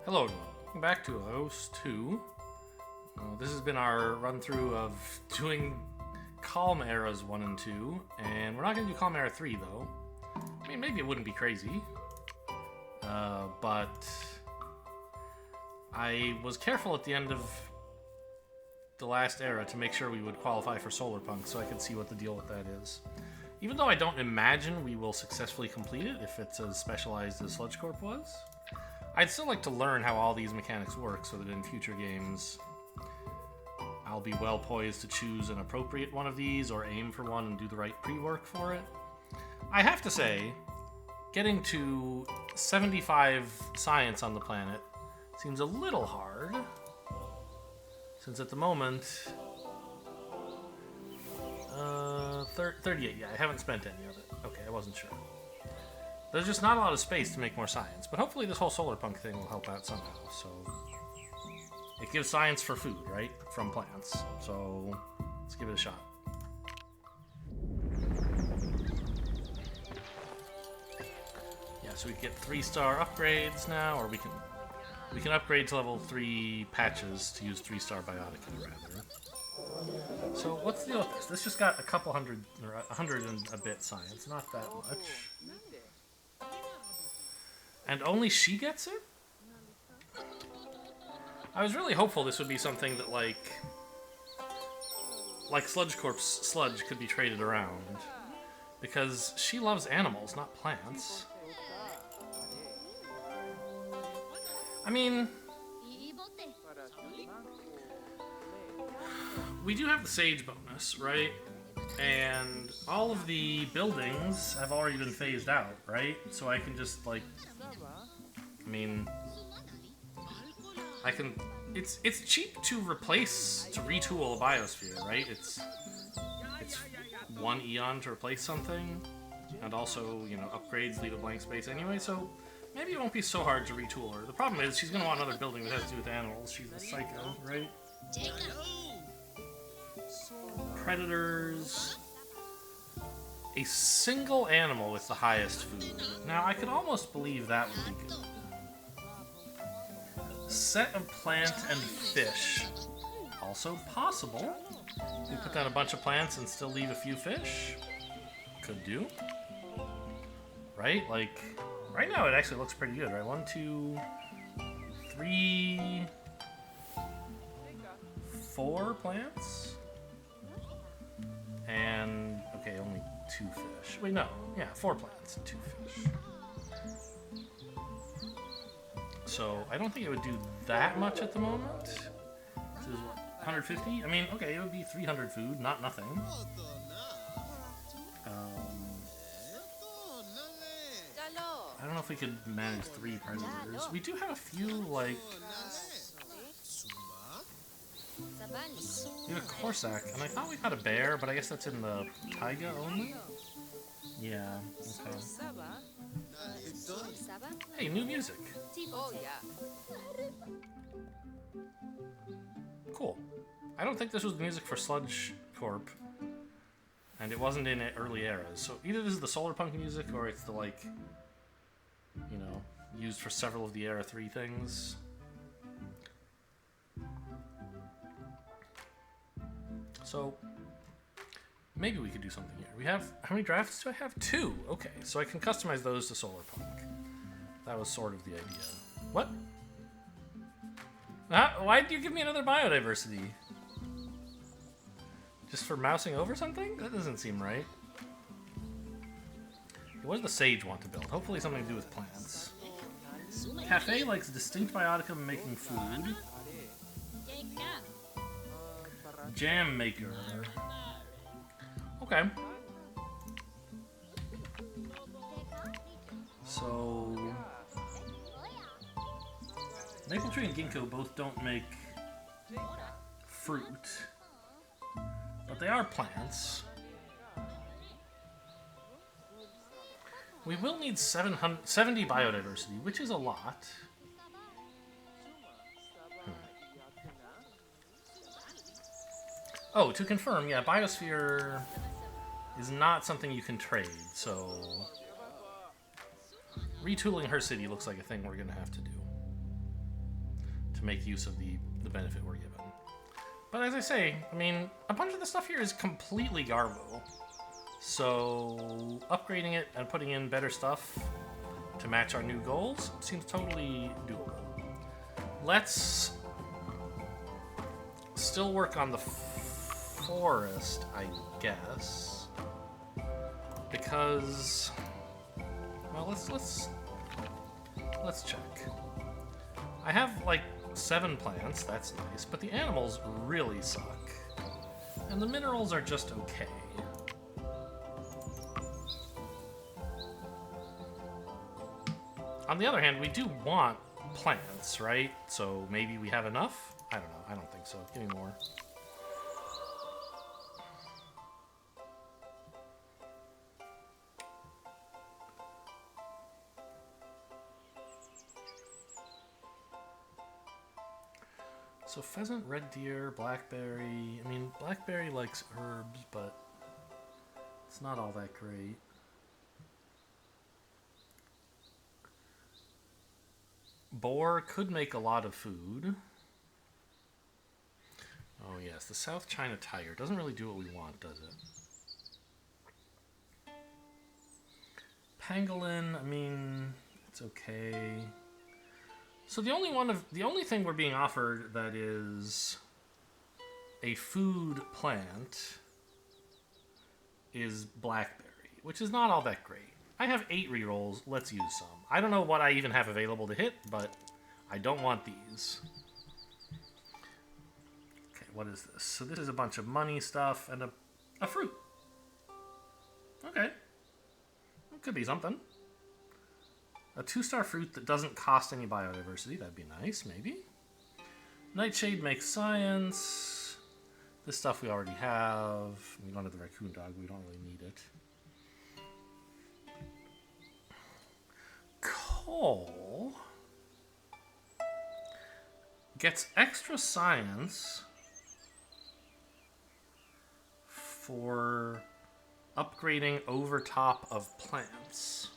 Hello everyone, welcome back to Reus 2. This has been our run through of doing Calm Eras 1 and 2, and we're not going to do Calm Era 3 though. I mean, maybe it wouldn't be crazy, but I was careful at the end of the last era to make sure we would qualify for Solar Punk so I could see what the deal with that is. Even though I don't imagine we will successfully complete it if it's as specialized as Sludge Corp was, I'd still like to learn how all these mechanics work so that in future games I'll be well poised to choose an appropriate one of these or aim for one and do the right pre-work for it. I have to say, getting to 75 science on the planet seems a little hard, since at the moment 38, yeah, I haven't spent any of it. Okay, I wasn't sure. There's just not a lot of space to make more science, but hopefully this whole solar punk thing will help out somehow. So it gives science for food, right? From plants. So let's give it a shot. Yeah, so we get 3-star upgrades now, or we can upgrade to level 3 patches to use 3-star biotica rather. So what's the deal with this? This just got a couple hundred, or 100 and a bit science, not that much. And only she gets it? I was really hopeful this would be something that, like Sludge Corp's sludge could be traded around. Because she loves animals, not plants. I mean, we do have the Sage bonus, right? And all of the buildings have already been phased out, right? So I can just, like, I mean, I can. It's cheap to retool a biosphere, right? It's 1 eon to replace something, and also, you know, upgrades leave a blank space anyway. So maybe it won't be so hard to retool her. The problem is she's gonna want another building that has to do with animals. She's a psycho, right? Predators. A single animal with the highest food. Now I could almost believe that would be good. Set of plant and fish. Also possible. We put down a bunch of plants and still leave a few fish. Could do. Right? Like, right now it actually looks pretty good, right? 1, 2, 3, 4 plants? And, okay, only 2 fish. Wait, no. Yeah, 4 plants and 2 fish. So I don't think it would do that much at the moment. This is what, 150? I mean, okay, it would be 300 food, not nothing. I don't know if we could manage 3 predators. We do have a few, like... We have a Corsac, and I thought we got a bear, but I guess that's in the taiga only? Yeah, okay. Hey, new music. Cool. I don't think this was the music for Sludge Corp, and it wasn't in early eras. So either this is the Solar Punk music, or it's the, like, you know, used for several of the Era 3 things. So maybe we could do something here. We have, how many drafts do I have? 2. Okay, so I can customize those to Solar Punk. That was sort of the idea. What? Why did you give me another biodiversity? Just for mousing over something? That doesn't seem right. What does the Sage want to build? Hopefully something to do with plants. Cafe likes distinct biotica making food. Jam maker. Okay. So Maple Tree and Ginkgo both don't make fruit, but they are plants. We will need 70 biodiversity, which is a lot. Oh, to confirm, yeah, Biosphere is not something you can trade, so retooling her city looks like a thing we're gonna have to do. to make use of the benefit we're given. But as I say, I mean, a bunch of the stuff here is completely garbo. So upgrading it and putting in better stuff to match our new goals seems totally doable. Let's still work on the forest, I guess, because, well, let's check. I have like 7 plants, that's nice, but the animals really suck, and the minerals are just okay. On the other hand, we do want plants, right? So maybe we have enough? I don't know. I don't think so. Give me more. So pheasant, red deer, blackberry. I mean, blackberry likes herbs, but it's not all that great. Boar could make a lot of food. Oh yes, the South China tiger doesn't really do what we want, does it? Pangolin, I mean, it's okay. So the only thing we're being offered that is a food plant is blackberry, which is not all that great. I have 8 rerolls, let's use some. I don't know what I even have available to hit, but I don't want these. Okay, what is this? So this is a bunch of money stuff and a fruit. Okay. It could be something. A 2-star fruit that doesn't cost any biodiversity, that'd be nice, maybe. Nightshade makes science. This stuff we already have. We don't have the raccoon dog, we don't really need it. Coal gets extra science for upgrading over top of plants.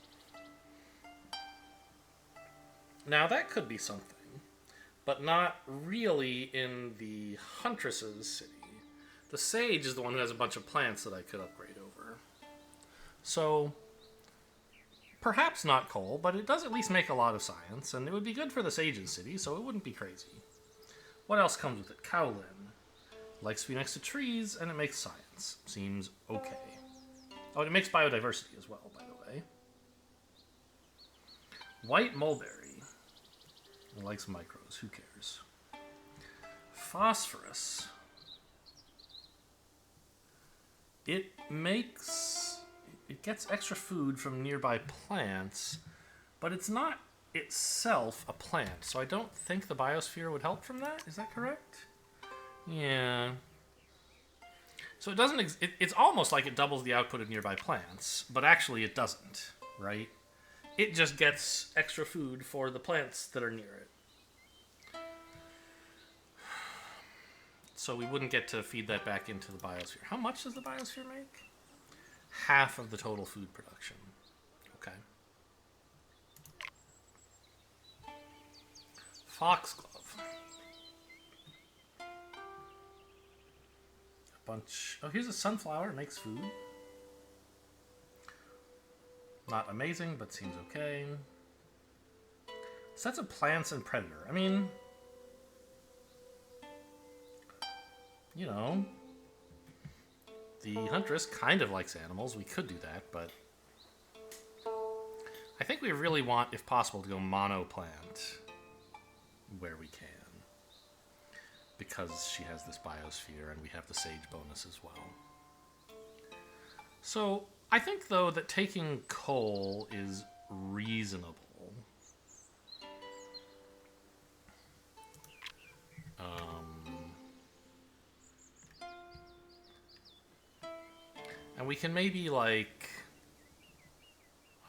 Now that could be something, but not really in the Huntress's city. The Sage is the one who has a bunch of plants that I could upgrade over. So perhaps not coal, but it does at least make a lot of science, and it would be good for the Sage's city, so it wouldn't be crazy. What else comes with it? Cowlin. Likes to be next to trees, and it makes science. Seems okay. Oh, and it makes biodiversity as well, by the way. White mulberry. It likes micros, who cares? Phosphorus. It gets extra food from nearby plants, but it's not itself a plant, so I don't think the biosphere would help from that. Is that correct? Yeah. So it doesn't. It's almost like it doubles the output of nearby plants, but actually it doesn't, right? It just gets extra food for the plants that are near it. So we wouldn't get to feed that back into the biosphere. How much does the biosphere make? Half of the total food production. Okay. Foxglove. A bunch. Oh, here's a sunflower. It makes food. Not amazing, but seems okay. Sets of plants and predator. I mean, you know, the Huntress kind of likes animals. We could do that, but I think we really want, if possible, to go mono plant where we can, because she has this biosphere and we have the Sage bonus as well. So I think, though, that taking coal is reasonable. And we can maybe, like,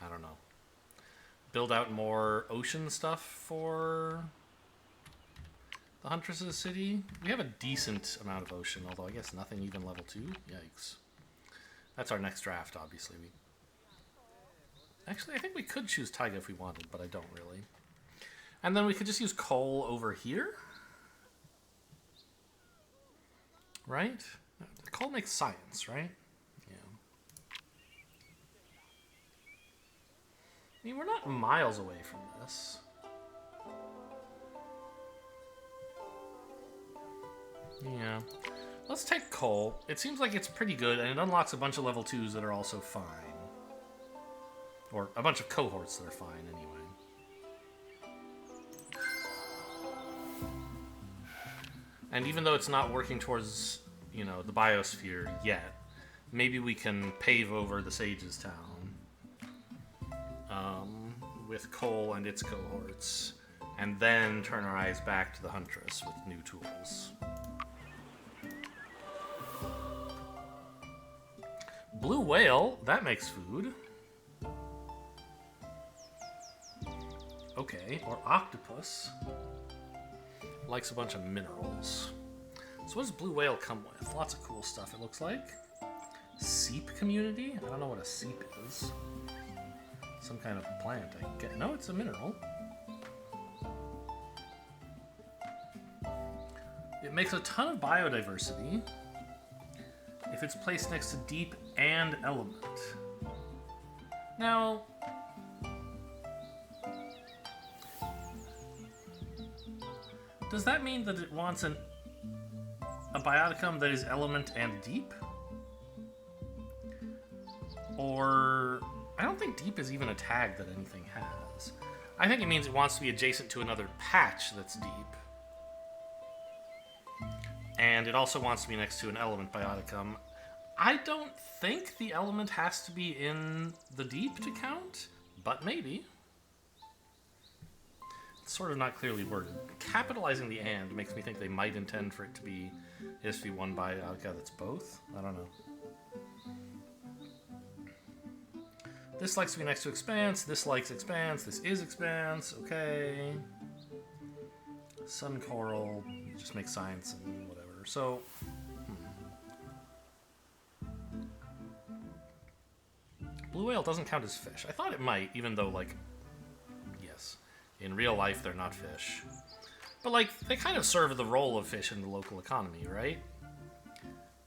I don't know, build out more ocean stuff for the Huntress's city. We have a decent amount of ocean, although I guess nothing even level 2. Yikes. That's our next draft, obviously. Actually, I think we could choose Taiga if we wanted, but I don't really. And then we could just use coal over here. Right? Coal makes science, right? Yeah. I mean, we're not miles away from this. Yeah. Let's take coal. It seems like it's pretty good, and it unlocks a bunch of level 2s that are also fine. Or a bunch of cohorts that are fine, anyway. And even though it's not working towards, you know, the biosphere yet, maybe we can pave over the Sage's town with coal and its cohorts, and then turn our eyes back to the Huntress with new tools. Blue whale, that makes food. Okay, or octopus. Likes a bunch of minerals. So what does blue whale come with? Lots of cool stuff, it looks like. Seep community? I don't know what a seep is. Some kind of plant, I get. No, it's a mineral. It makes a ton of biodiversity if it's placed next to deep and element. Now, does that mean that it wants a bioticum that is element and deep? Or, I don't think deep is even a tag that anything has. I think it means it wants to be adjacent to another patch that's deep. And it also wants to be next to an element bioticum. I don't think the element has to be in the deep to count, but maybe. It's sort of not clearly worded. Capitalizing the and makes me think they might intend for it to be, it has to be one biotica that's both. I don't know. This likes to be next to expanse, this likes expanse, this is expanse, okay. Sun coral, just make science and whatever. So, blue whale doesn't count as fish. I thought it might, even though, like, yes, in real life they're not fish. But, like, they kind of serve the role of fish in the local economy, right?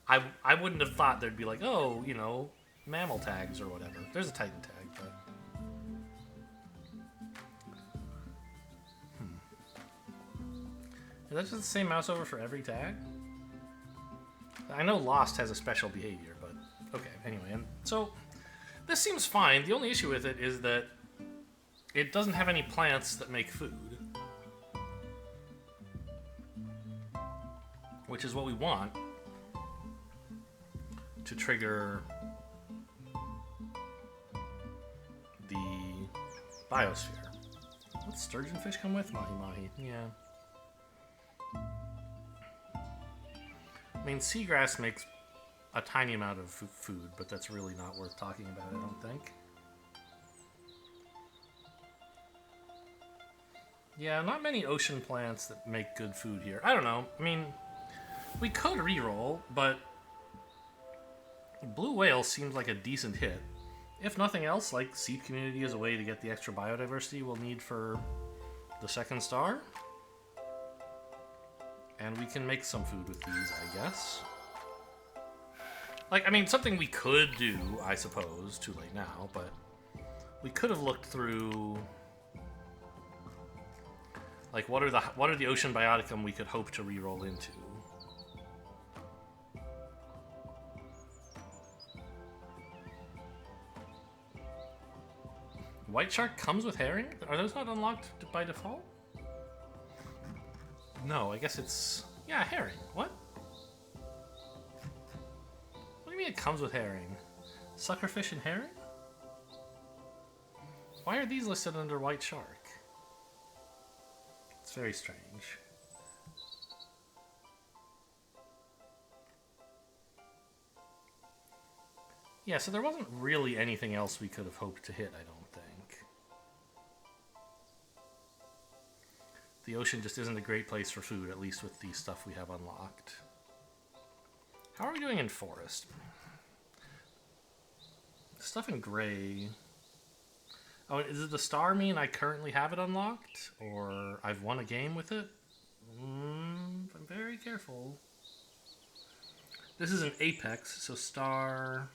I wouldn't have thought there'd be like, oh, you know, mammal tags or whatever. There's a Titan tag, but... Is that just the same mouse over for every tag? I know Lost has a special behavior, but... Okay, anyway, and so... This seems fine. The only issue with it is that it doesn't have any plants that make food. Which is what we want to trigger the biosphere. What sturgeon fish come with? Mahi-mahi. Yeah. I mean, seagrass makes a tiny amount of food, but that's really not worth talking about, I don't think. Yeah, not many ocean plants that make good food here. I don't know. I mean, we could reroll, but blue whale seems like a decent hit. If nothing else, like seep community is a way to get the extra biodiversity we'll need for the second star. And we can make some food with these, I guess. Like, I mean, something we could do, I suppose, too late now, but we could have looked through, like, what are the ocean bioticum we could hope to reroll into? White shark comes with herring? Are those not unlocked by default? No, I guess it's... Yeah, herring. What? What do you mean it comes with herring? Suckerfish and herring? Why are these listed under white shark? It's very strange. Yeah, so there wasn't really anything else we could have hoped to hit, I don't think. The ocean just isn't a great place for food, at least with the stuff we have unlocked. How are we doing in forest? Stuff in gray. Oh, does the star mean I currently have it unlocked? Or I've won a game with it? I'm very careful. This is an Apex, so star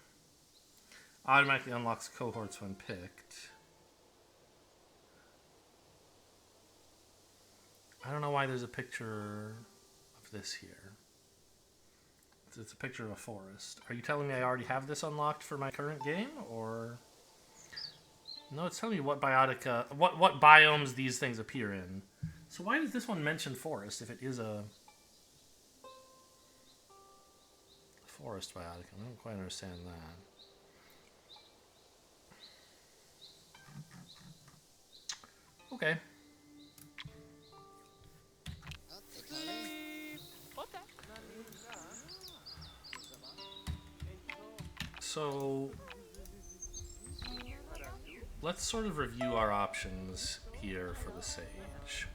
automatically unlocks cohorts when picked. I don't know why there's a picture of this here. It's a picture of a forest. Are you telling me I already have this unlocked for my current game, or... No, it's telling me what biotic, what biomes these things appear in. So why does this one mention forest if it is a forest biotic? I don't quite understand that. Okay. So let's sort of review our options here for the sage.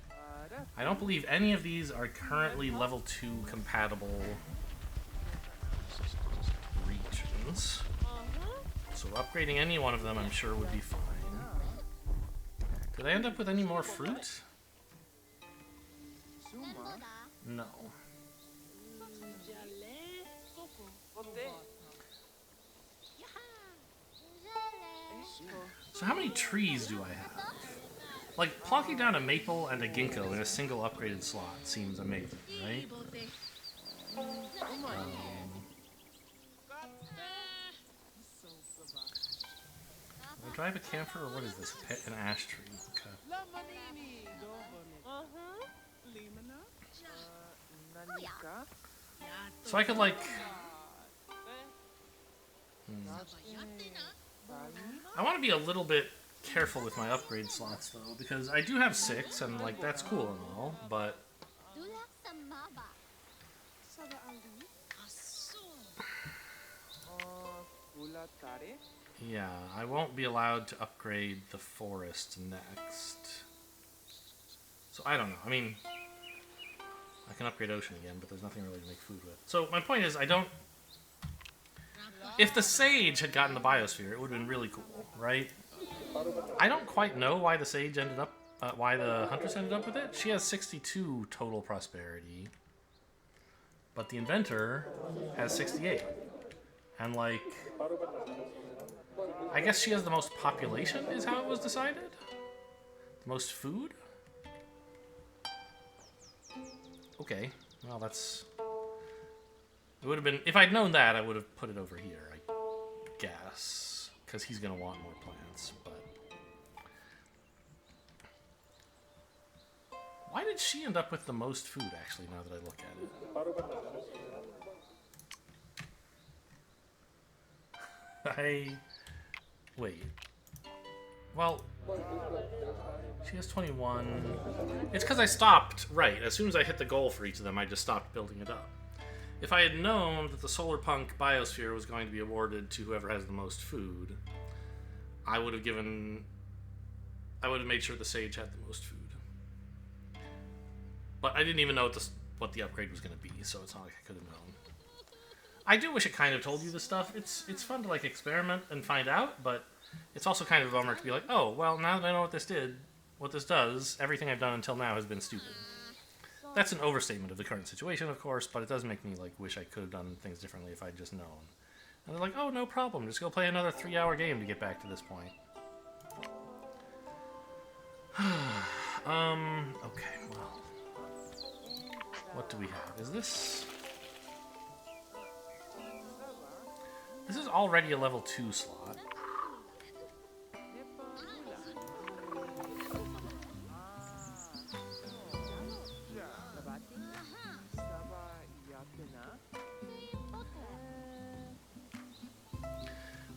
I don't believe any of these are currently level 2 compatible regions. So upgrading any one of them I'm sure would be fine. Did I end up with any more fruit? No. So how many trees do I have? Like, plonking down a maple and a ginkgo in a single upgraded slot seems amazing, right? Do I have a camphor, or what is this? An ash tree. Okay. So I could, like... I want to be a little bit careful with my upgrade slots, though, because I do have 6, and, like, that's cool and all, but... Yeah, I won't be allowed to upgrade the forest next. So, I don't know. I mean, I can upgrade ocean again, but there's nothing really to make food with. So, my point is, I don't... If the sage had gotten the biosphere, it would have been really cool, right? I don't quite know why the sage ended up... why the huntress ended up with it. She has 62 total prosperity. But the inventor has 68. And, like... I guess she has the most population, is how it was decided? The most food? Okay. Well, that's... It would have been... If I'd known that, I would have put it over here, I guess. Because he's going to want more plants, but... Why did she end up with the most food, actually, now that I look at it? Wait. Well... She has 21... It's because I stopped, right. As soon as I hit the goal for each of them, I just stopped building it up. If I had known that the Solar Punk Biosphere was going to be awarded to whoever has the most food, I would have made sure the Sage had the most food. But I didn't even know what the upgrade was going to be, so it's not like I could have known. I do wish it kind of told you this stuff. It's fun to, like, experiment and find out, but it's also kind of a bummer to be like, oh, well, now that I know what this does, everything I've done until now has been stupid. That's an overstatement of the current situation, of course, but it does make me, like, wish I could have done things differently if I'd just known. And they're like, oh, no problem, just go play another 3-hour game to get back to this point. Okay, well... What do we have? Is this... This is already a level 2 slot.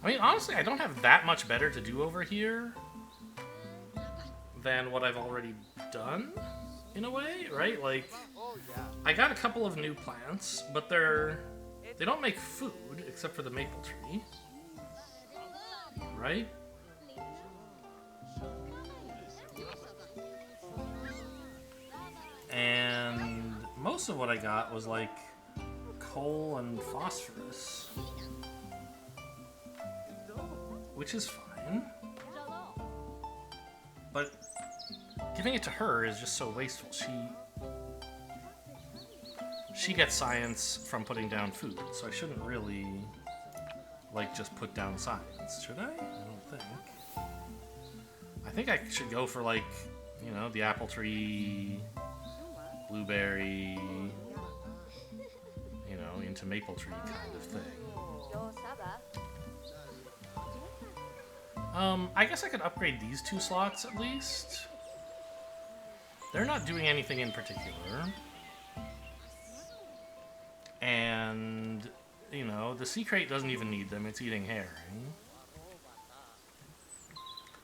I mean, honestly, I don't have that much better to do over here than what I've already done, in a way, right? Like, I got a couple of new plants, but they don't make food, except for the maple tree, right? And most of what I got was, like, coal and phosphorus. Which is fine. But giving it to her is just so wasteful. She gets science from putting down food, so I shouldn't really, like, just put down science, should I? I don't think. I think I should go for, like, you know, the apple tree, blueberry, you know, into maple tree kind of thing. I guess I could upgrade these 2 slots at least. They're not doing anything in particular. And, you know, the sea crate doesn't even need them. It's eating herring.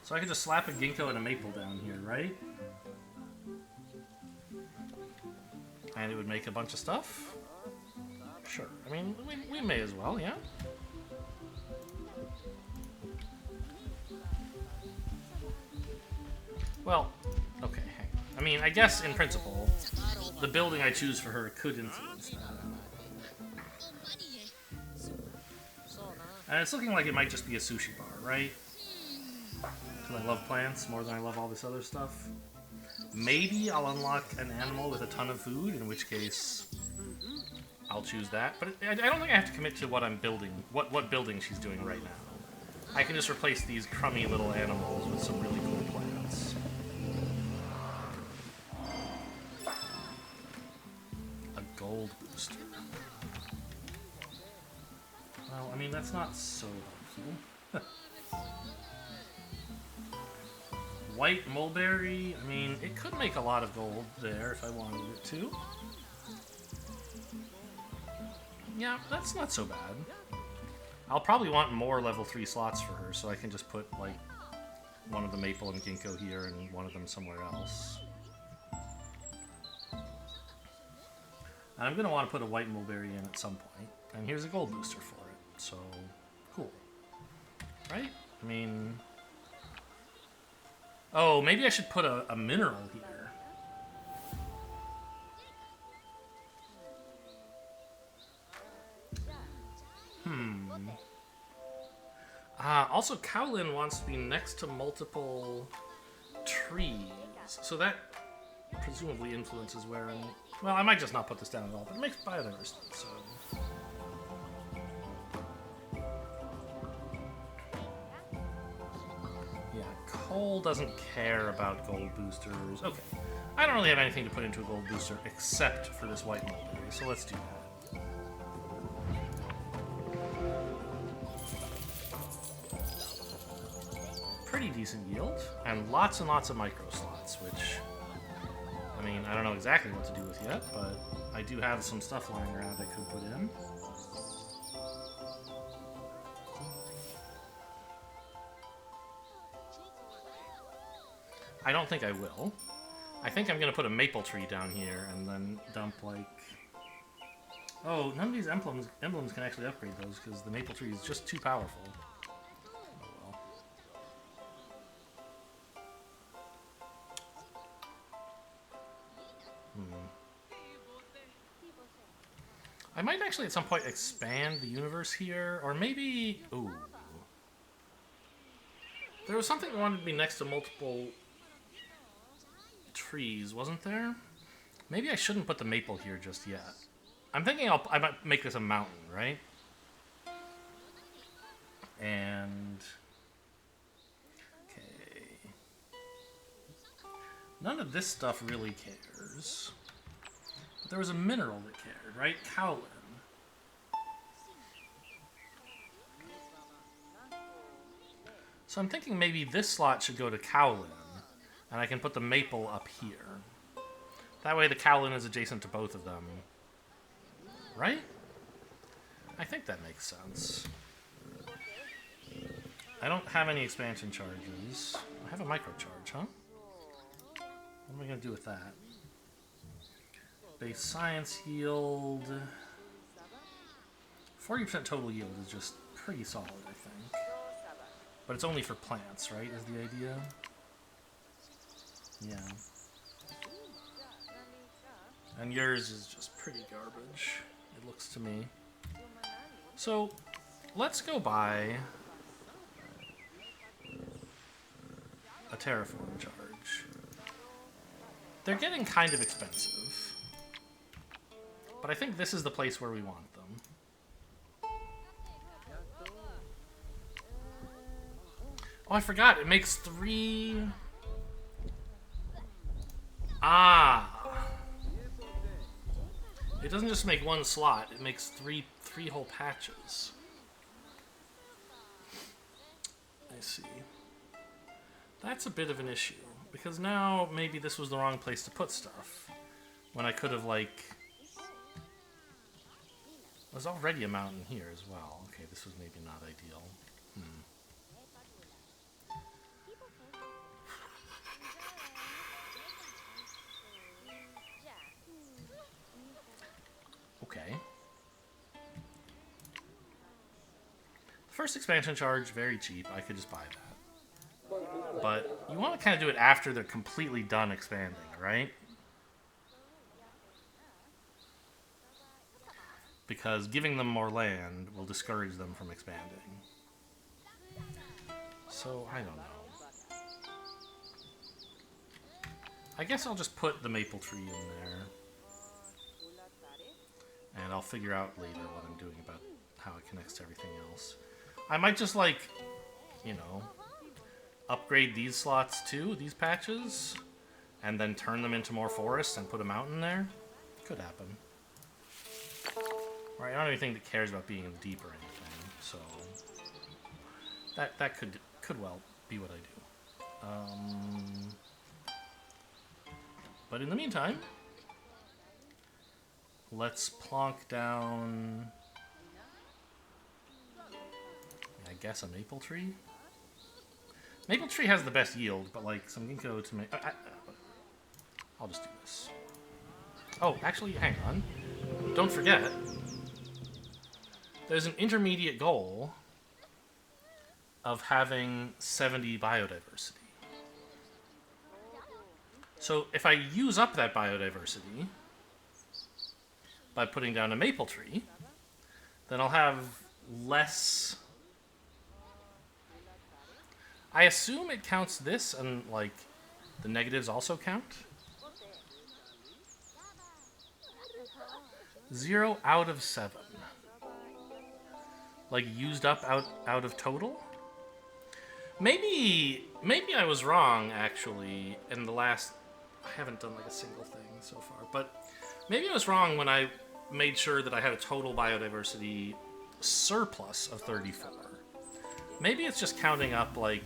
So I could just slap a ginkgo and a maple down here, right? And it would make a bunch of stuff? Sure. I mean, we may as well, yeah? Well, okay, hang on. I mean, I guess in principle, the building I choose for her could influence that. And it's looking like it might just be a sushi bar, right? Because I love plants more than I love all this other stuff. Maybe I'll unlock an animal with a ton of food, in which case I'll choose that. But I don't think I have to commit to what I'm building, what building she's doing right now. I can just replace these crummy little animals with some really cool plants. A gold booster. Well, I mean, that's not so helpful. White mulberry, I mean, it could make a lot of gold there if I wanted it to. Yeah, that's not so bad. I'll probably want more level 3 slots for her, so I can just put, like, one of the maple and ginkgo here and one of them somewhere else. And I'm going to want to put a white mulberry in at some point. And here's a gold booster for it, so cool. Right? I mean... Oh, maybe I should put a mineral here. Also, Kowlin wants to be next to multiple trees. So that presumably influences where I'm... Well, I might just not put this down at all, but it makes biodiversity, so... Yeah, coal doesn't care about gold boosters. Okay. I don't really have anything to put into a gold booster except for this white mulberry, so let's do that. Pretty decent yield, and lots of micro slots, which, I mean, I don't know exactly what to do with yet, but I do have some stuff lying around I could put in. I don't think I will. I think I'm going to put a maple tree down here and then dump, like... Oh, none of these emblems can actually upgrade those because the maple tree is just too powerful. I might actually at some point expand the universe here, or maybe... Ooh. There was something that wanted to be next to multiple trees, wasn't there? Maybe I shouldn't put the maple here just yet. I'm thinking I might make this a mountain, right? And... Okay... None of this stuff really cares. But there was a mineral that cared, right? Kowlin. So I'm thinking maybe this slot should go to Kowlin, and I can put the maple up here. That way the Kowlin is adjacent to both of them. Right? I think that makes sense. I don't have any expansion charges. I have a microcharge, huh? What am I going to do with that? Base science yield. 40% total yield is just pretty solid, I think. But it's only for plants, right? Is the idea? Yeah. And yours is just pretty garbage, it looks to me. So, let's go buy a terraform charge. They're getting kind of expensive. But I think this is the place where we want them. Oh, I forgot. It makes 3... Ah! It doesn't just make 1 slot. It makes three whole patches. I see. That's a bit of an issue. Because now maybe this was the wrong place to put stuff. When I could have, like... There's already a mountain here as well. Okay, this was maybe not ideal. Okay. First expansion charge, very cheap. I could just buy that. But you want to kind of do it after they're completely done expanding, right? Because giving them more land will discourage them from expanding. So, I don't know. I guess I'll just put the maple tree in there. And I'll figure out later what I'm doing about how it connects to everything else. I might just, like, you know, upgrade these slots too, these patches, and then turn them into more forest and put a mountain there. Could happen. Right, I don't have anything that cares about being deep or anything, so that could well be what I do. But in the meantime, let's plonk down, I guess, a maple tree. Maple tree has the best yield, but like some ginkgo to make. I'll just do this. Oh, actually, hang on. Don't forget. There's an intermediate goal of having 70 biodiversity. So if I use up that biodiversity by putting down a maple tree, then I'll have less... I assume it counts this and, like, the negatives also count? 0 out of 7. Like, used up out of total? Maybe I was wrong, actually, in the last... I haven't done, like, a single thing so far, but maybe I was wrong when I made sure that I had a total biodiversity surplus of 34. Maybe it's just counting up, like,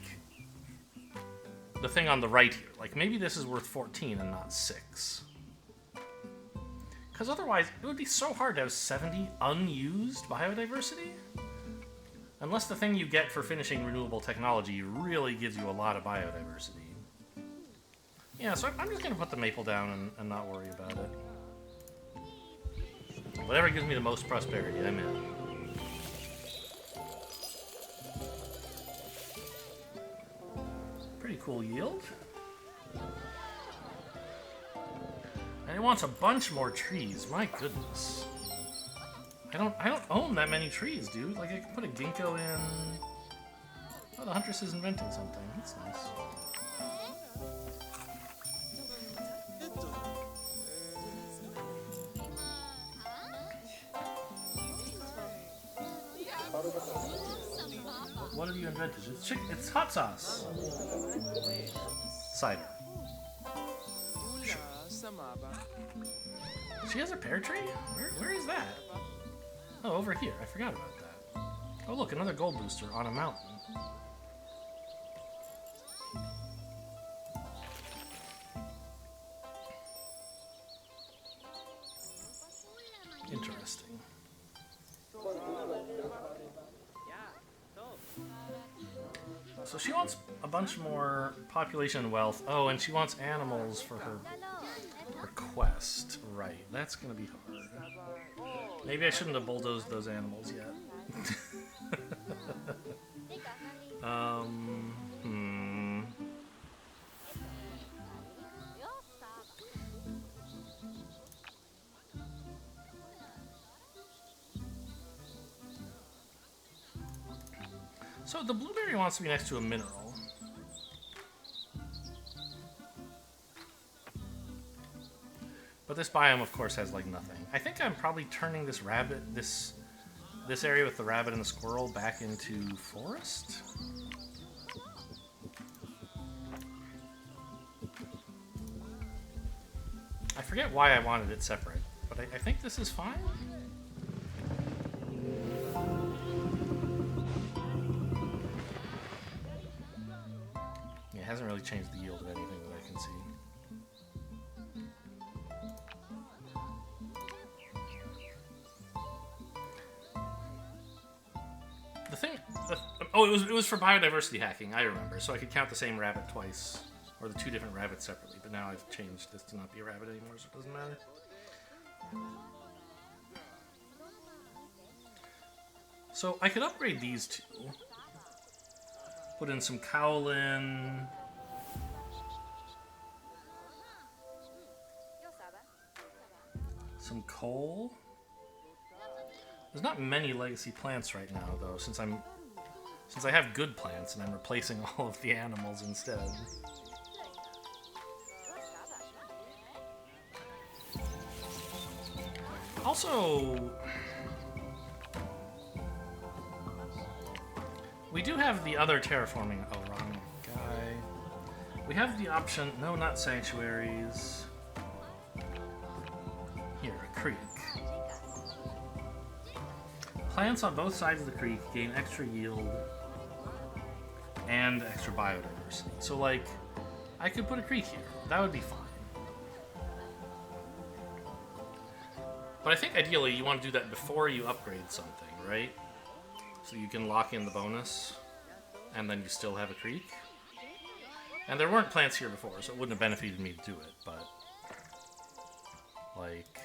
the thing on the right here. Like, maybe this is worth 14 and not 6. Because otherwise, it would be so hard to have 70 unused biodiversity. Unless the thing you get for finishing renewable technology really gives you a lot of biodiversity. Yeah, so I'm just going to put the maple down and not worry about it. Whatever gives me the most prosperity, I'm in. Pretty cool yield. And it wants a bunch more trees. My goodness. I don't own that many trees, dude. Like, I can put a ginkgo in. Oh, the Huntress is inventing something. That's nice. What have you invented? It's hot sauce. Cider. Sure. She has a pear tree? Where is that? Oh, over here. I forgot about that. Oh, look, another gold booster on a mountain. Interesting. So she wants a bunch more population and wealth. Oh, and she wants animals for her quest. Right, that's gonna be hard. Maybe I shouldn't have bulldozed those animals yet. So the blueberry wants to be next to a mineral. But this biome, of course, has like nothing. I think I'm probably turning this rabbit, this area with the rabbit and the squirrel back into forest. I forget why I wanted it separate, but I think this is fine. Yeah, it hasn't really changed the yield of anything that I can see. The thing... oh, it was for biodiversity hacking, I remember, so I could count the same rabbit twice. Or the two different rabbits separately, but now I've changed this to not be a rabbit anymore, so it doesn't matter. So I could upgrade these two. Put in some kaolin. Some coal. There's not many legacy plants right now, though, since I have good plants and I'm replacing all of the animals instead. Also, we do have the other terraforming. Oh, wrong guy. We have the option. No, not sanctuaries. Here, a creek. Plants on both sides of the creek gain extra yield and extra biodiversity. So, like, I could put a creek here. That would be fine. But I think ideally you want to do that before you upgrade something, right? So you can lock in the bonus, and then you still have a creek. And there weren't plants here before, so it wouldn't have benefited me to do it, but... like...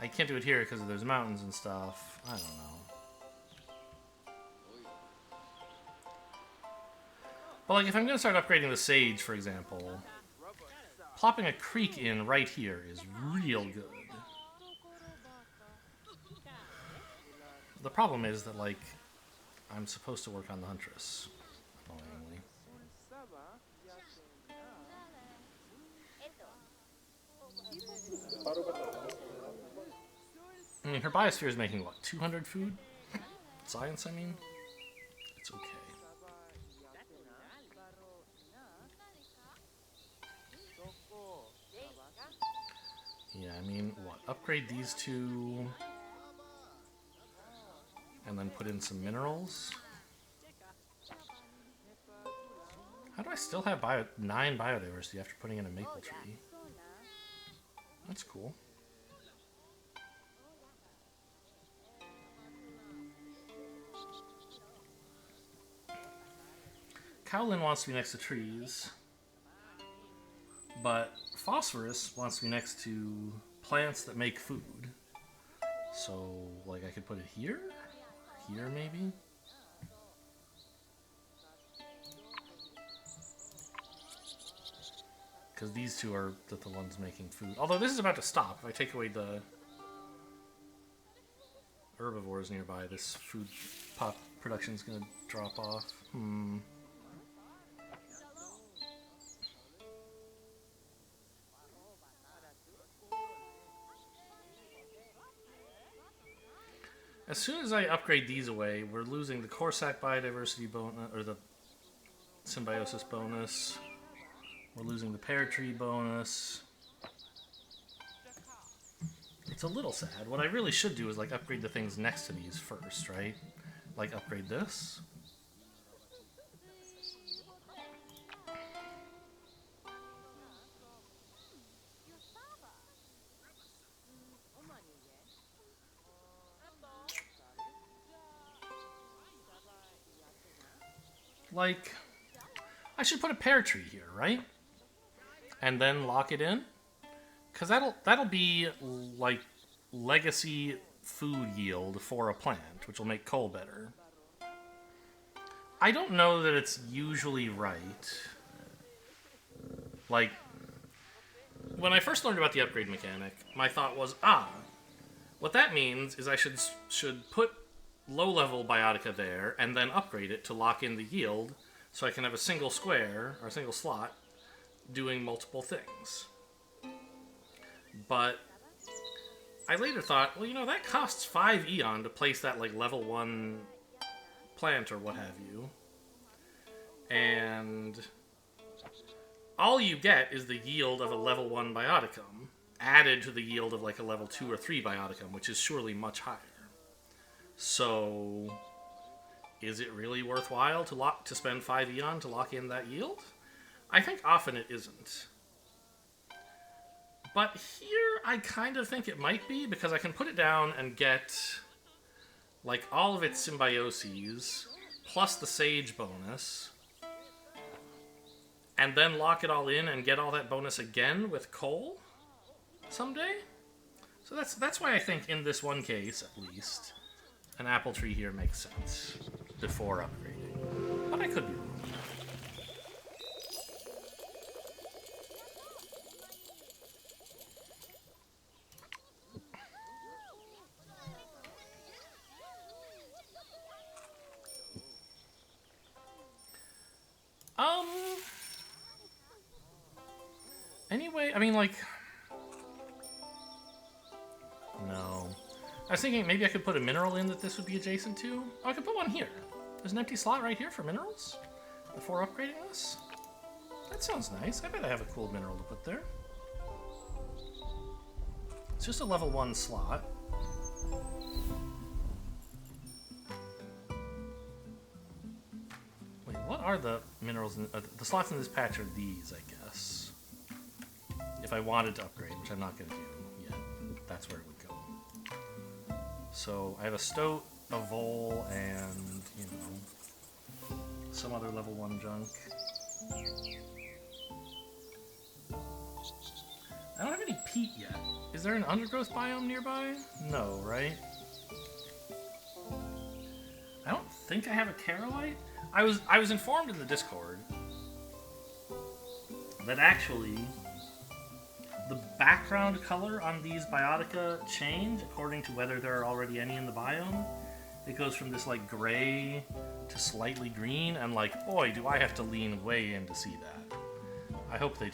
I can't do it here because there's mountains and stuff. I don't know. But like, if I'm going to start upgrading the sage, for example... plopping a creek in right here is real good. The problem is that, like, I'm supposed to work on the Huntress, annoyingly. I mean, her biosphere is making, what, 200 food? Science, I mean? It's okay. Yeah, I mean, what? Upgrade these two, and then put in some minerals. How do I still have 9 biodiversity after putting in a maple tree? That's cool. Kaolin wants to be next to trees, but phosphorus wants to be next to plants that make food. So, like, I could put it here? Here, maybe? Because these two are the ones making food. Although this is about to stop. If I take away the herbivores nearby, this food pop production is going to drop off. As soon as I upgrade these away, we're losing the Corsac biodiversity bonus, or the symbiosis bonus. We're losing the pear tree bonus. It's a little sad. What I really should do is, like, upgrade the things next to these first, right? Like, upgrade this. Like, I should put a pear tree here, right? And then lock it in? Because that'll be, like, legacy food yield for a plant, which will make coal better. I don't know that it's usually right. Like, when I first learned about the upgrade mechanic, my thought was, what that means is I should put low-level biotica there and then upgrade it to lock in the yield so I can have a single square, or a single slot, doing multiple things. But I later thought, well, you know, that costs 5 Eon to place that, like, level 1 plant or what have you. And all you get is the yield of a level 1 Bioticum, added to the yield of, like, a level 2 or 3 Bioticum, which is surely much higher. So, is it really worthwhile to spend 5 Eon to lock in that yield? I think often it isn't. But here, I kind of think it might be, because I can put it down and get, like, all of its symbioses, plus the Sage bonus, and then lock it all in and get all that bonus again with Coal someday. So that's why I think in this one case, at least, an apple tree here makes sense before upgrading. But I could be wrong. Anyway, I mean, like... No. I was thinking maybe I could put a mineral in that this would be adjacent to. Oh, I could put one here. There's an empty slot right here for minerals before upgrading this. That sounds nice. I bet I have a cool mineral to put there. It's just a level 1 slot. Wait, what are the minerals? The slots in this patch are these, I guess. If I wanted to upgrade, which I'm not going to do yet, that's where it would go. So I have a stoat, a vole, and, you know, some other level 1 junk. I don't have any peat yet. Is there an undergrowth biome nearby? No, right? I don't think I have a Carolite. I was informed in the Discord that actually the background color on these Biotica change according to whether there are already any in the biome. It goes from this like gray to slightly green, and like, boy, do I have to lean way in to see that. I hope they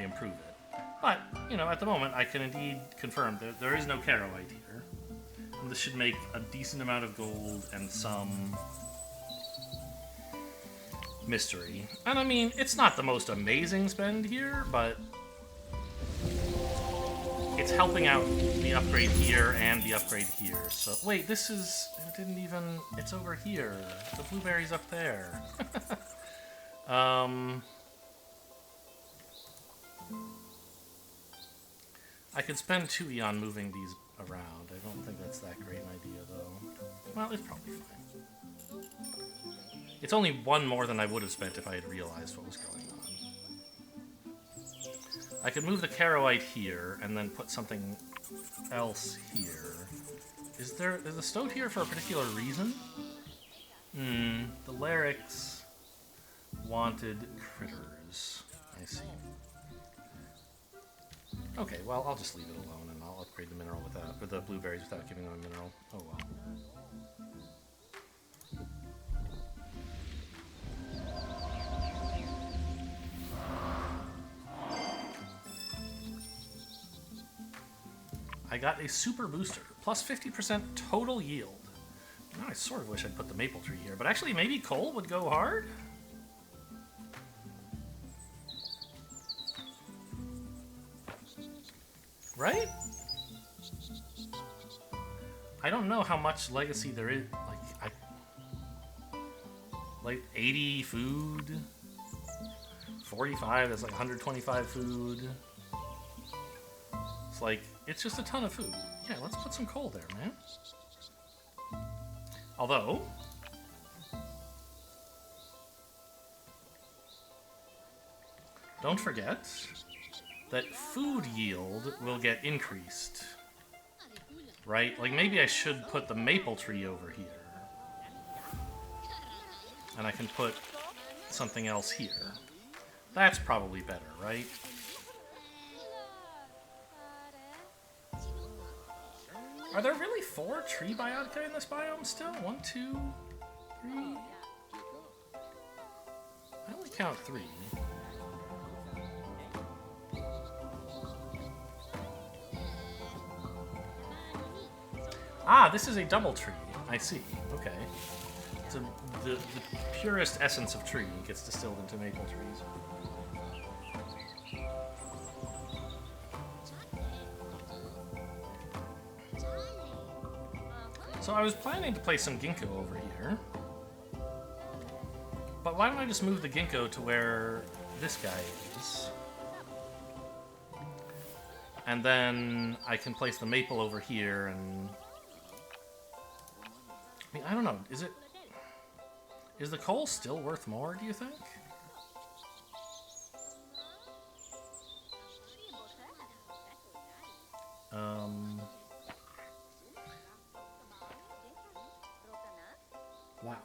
improve it. But, you know, at the moment, I can indeed confirm that there is no Carolite here. And this should make a decent amount of gold and some mystery. And I mean, it's not the most amazing spend here, but it's helping out the upgrade here and the upgrade here. So, wait, this is... It didn't even... It's over here. The blueberry's up there. I could spend 2 Eon moving these around. I don't think that's that great an idea, though. Well, it's probably fine. It's only 1 more than I would have spent if I had realized what was going on. I could move the Carolite here, and then put something else here. Is a stoat here for a particular reason? The Larix wanted critters. I see. Okay, well, I'll just leave it alone, and I'll upgrade the mineral with the blueberries without giving them a mineral. Oh well. I got a super booster, plus 50% total yield. Now I sort of wish I'd put the maple tree here, but actually maybe coal would go hard? Right? I don't know how much legacy there is. Like 80 food, 45. That's like 125 food. It's like it's just a ton of food. Yeah, let's put some coal there, man. Although, don't forget that food yield will get increased, right? Like, maybe I should put the maple tree over here. And I can put something else here. That's probably better, right? Are there really 4 tree biotica in this biome still? 1, 2, 3? I only count 3. Ah, this is a double tree. I see. Okay. So the purest essence of tree gets distilled into maple trees. So I was planning to place some ginkgo over here. But why don't I just move the ginkgo to where this guy is? And then I can place the maple over here and... I mean, I don't know. Is the coal still worth more, do you think? Wow.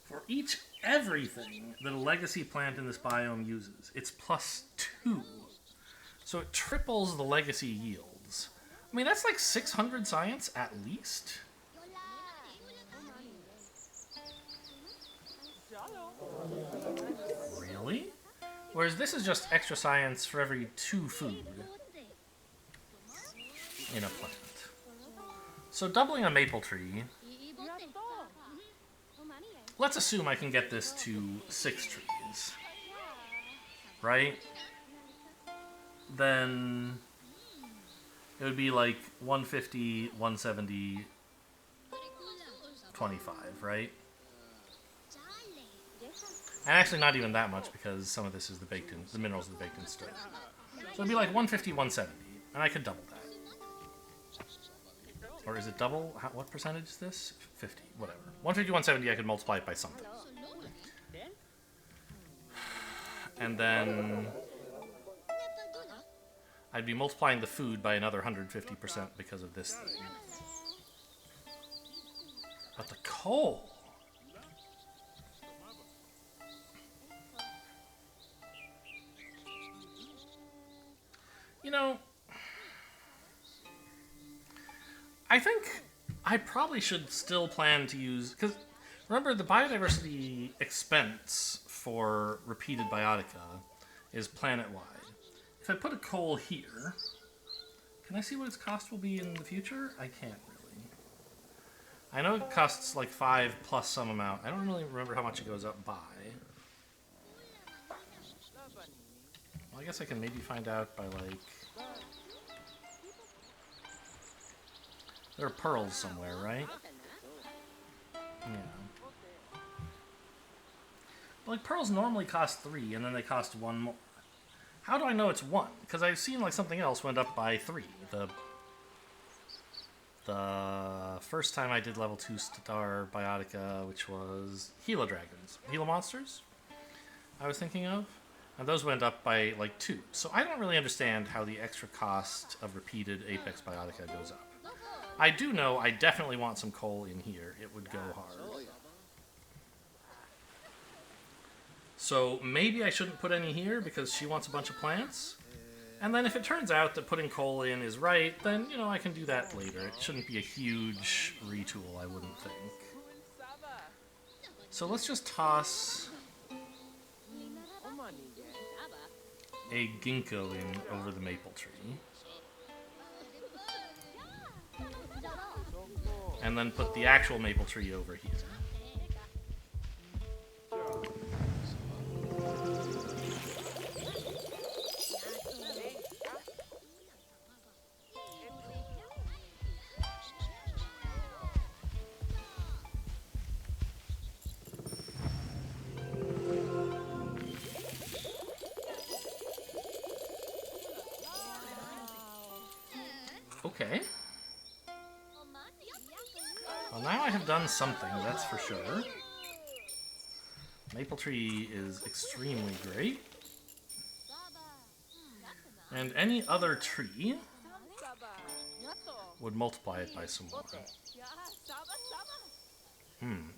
For everything that a legacy plant in this biome uses, it's +2. So it triples the legacy yields. I mean, that's like 600 science at least. Really? Whereas this is just extra science for every 2 food in a plant. So doubling a maple tree... Let's assume I can get this to 6 trees. Right? Then it would be like 150, 170, 25, right? And actually not even that much because some of this is the minerals of the baked in stuff. So it'd be like 150, 170, and I could double that. Or is it double? What percentage is this? 50, whatever. 150, 170, I could multiply it by something. And then I'd be multiplying the food by another 150% because of this thing. But the coal... You know, I think I probably should still plan to use... Because, remember, the biodiversity expense for repeated biotica is planet-wide. If I put a coal here, can I see what its cost will be in the future? I can't really. I know it costs like 5 plus some amount. I don't really remember how much it goes up by. Well, I guess I can maybe find out by like... There are pearls somewhere, right? Yeah. Like, pearls normally cost 3, and then they cost 1 more. How do I know it's 1? Because I've seen, like, something else went up by 3. The first time I did level 2 star biotica, which was Gila dragons. Gila monsters, I was thinking of. And those went up by, like, 2. So I don't really understand how the extra cost of repeated Apex biotica goes up. I do know I definitely want some coal in here. It would go hard. So maybe I shouldn't put any here because she wants a bunch of plants. And then if it turns out that putting coal in is right, then, you know, I can do that later. It shouldn't be a huge retool, I wouldn't think. So let's just toss a ginkgo in over the maple tree. And then put the actual maple tree over here. Okay. Well, now I have done something, that's for sure. Maple tree is extremely great. And any other tree would multiply it by some more.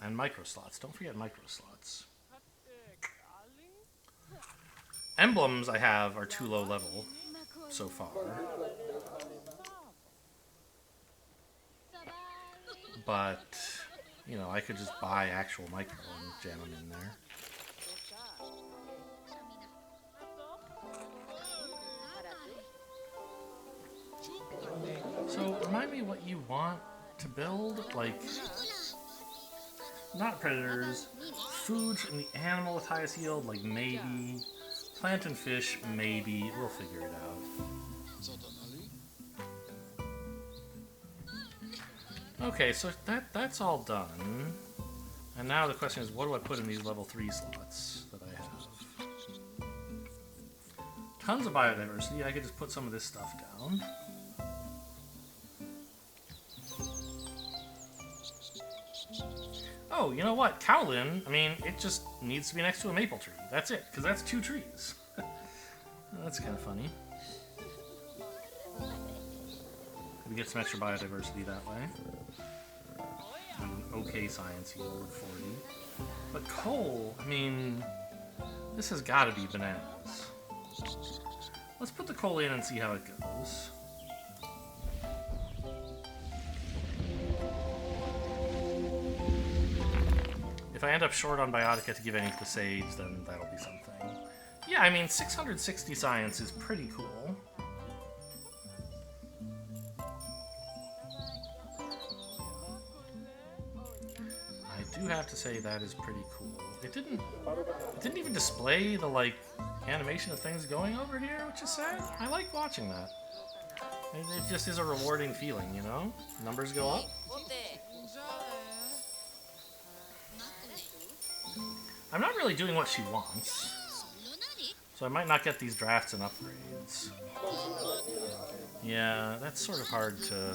And micro slots. Don't forget micro slots. Emblems I have are too low level so far. But, you know, I could just buy actual micro and jam them in there. So, remind me what you want to build? Like, not predators. Food from the animal with highest yield, like maybe. Plant and fish, maybe. We'll figure it out. Okay, so that's all done. And now the question is, what do I put in these level 3 slots that I have? Tons of biodiversity. I could just put some of this stuff down. Oh, you know what? Cowlin, I mean, it just needs to be next to a maple tree. That's it, because that's 2 trees. That's kind of funny. We get some extra biodiversity that way. And an okay science yield of 40. But coal, I mean, this has got to be bananas. Let's put the coal in and see how it goes. If I end up short on Biotica to give any to Sage, then that'll be something. Yeah, I mean, 660 science is pretty cool. I do have to say that is pretty cool. It didn't even display the, like, animation of things going over here, which is sad. I like watching that. It just is a rewarding feeling, you know? Numbers go up. I'm not really doing what she wants, so I might not get these drafts and upgrades. Yeah, that's sort of hard to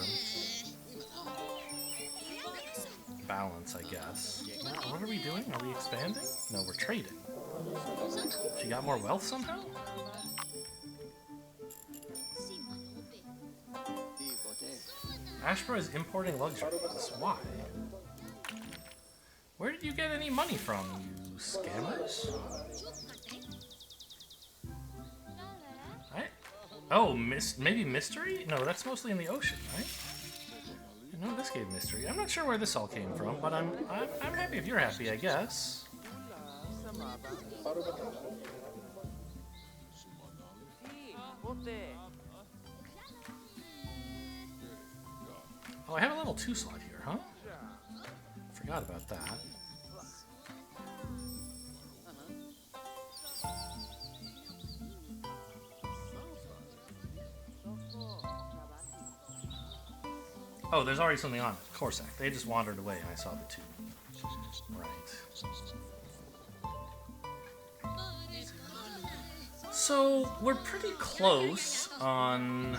balance, I guess. What are we doing? Are we expanding? No, we're trading. She got more wealth somehow? Ashbro is importing luxuries. Why? Where did you get any money from, you scammers? Oh, maybe mystery? No, that's mostly in the ocean, right? No, this gave mystery. I'm not sure where this all came from, but I'm happy if you're happy, I guess. Oh, I have a level 2 slot here, huh? Forgot about that. Oh, there's already something on it. Corsac. They just wandered away and I saw the 2. Right. So, we're pretty close on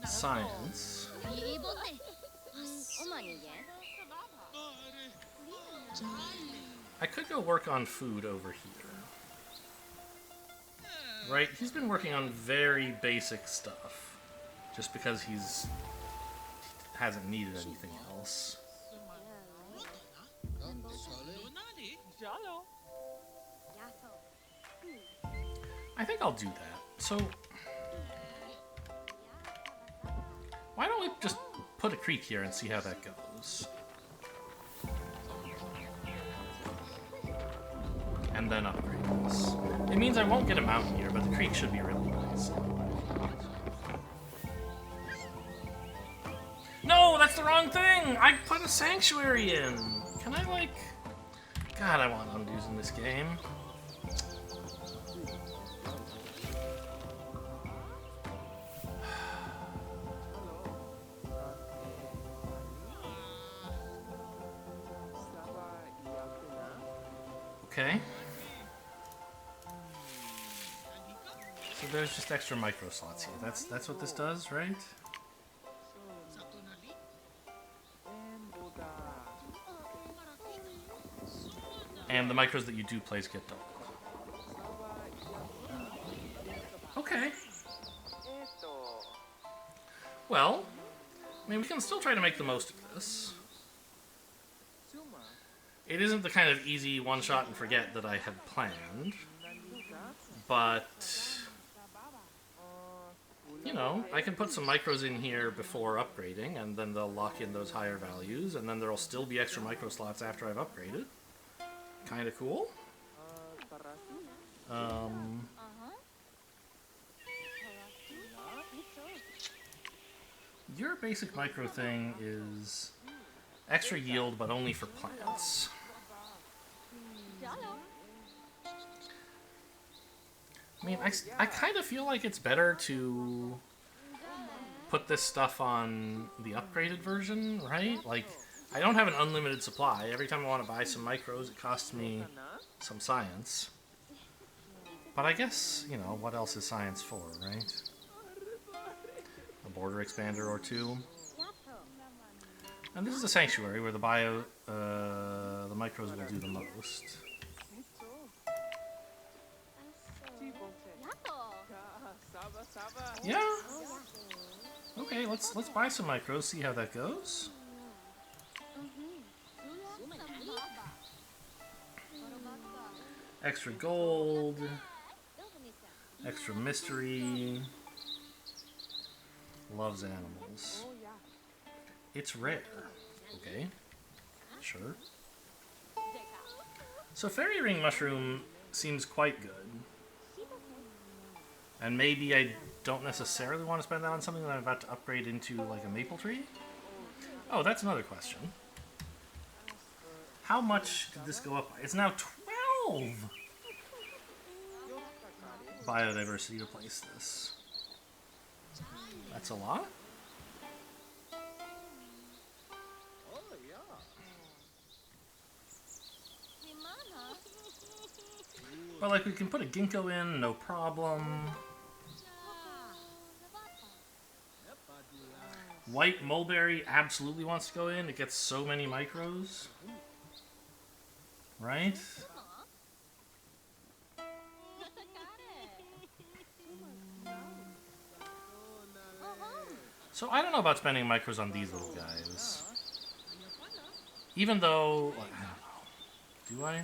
science. I could go work on food over here. Right? He's been working on very basic stuff. Just because he hasn't needed anything else. I think I'll do that. So, why don't we just put a creek here and see how that goes? And then upgrade this. It means I won't get a mountain here, but the creek should be really nice. No, that's the wrong thing! I put a sanctuary in! Can I, like... God, I want undos in this game. Okay. So there's just extra micro slots here. That's what this does, right? And the micros that you do place get doubled. Okay. Well, I mean, we can still try to make the most of this. It isn't the kind of easy one-shot and forget that I had planned, but, you know, I can put some micros in here before upgrading, and then they'll lock in those higher values, and then there'll still be extra micro slots after I've upgraded. Kind of cool. Your basic micro thing is extra yield, but only for plants. I mean, I kind of feel like it's better to put this stuff on the upgraded version, right? Like, I don't have an unlimited supply. Every time I want to buy some micros, it costs me some science. But I guess, you know, what else is science for, right? A border expander or two. And this is a sanctuary where the micros will do the most. Yeah. Okay, let's buy some micros, see how that goes. Extra gold. Extra mystery. Loves animals. It's rare. Okay. Sure. So fairy ring mushroom seems quite good. And maybe I don't necessarily want to spend that on something that I'm about to upgrade into, like, a maple tree? Oh, that's another question. How much did this go up by? It's now 12! Biodiversity to place this. That's a lot? But, like, we can put a ginkgo in, no problem. White mulberry absolutely wants to go in. It gets so many micros. Right? So I don't know about spending micros on these little guys. Even though, like, I don't know. Do I?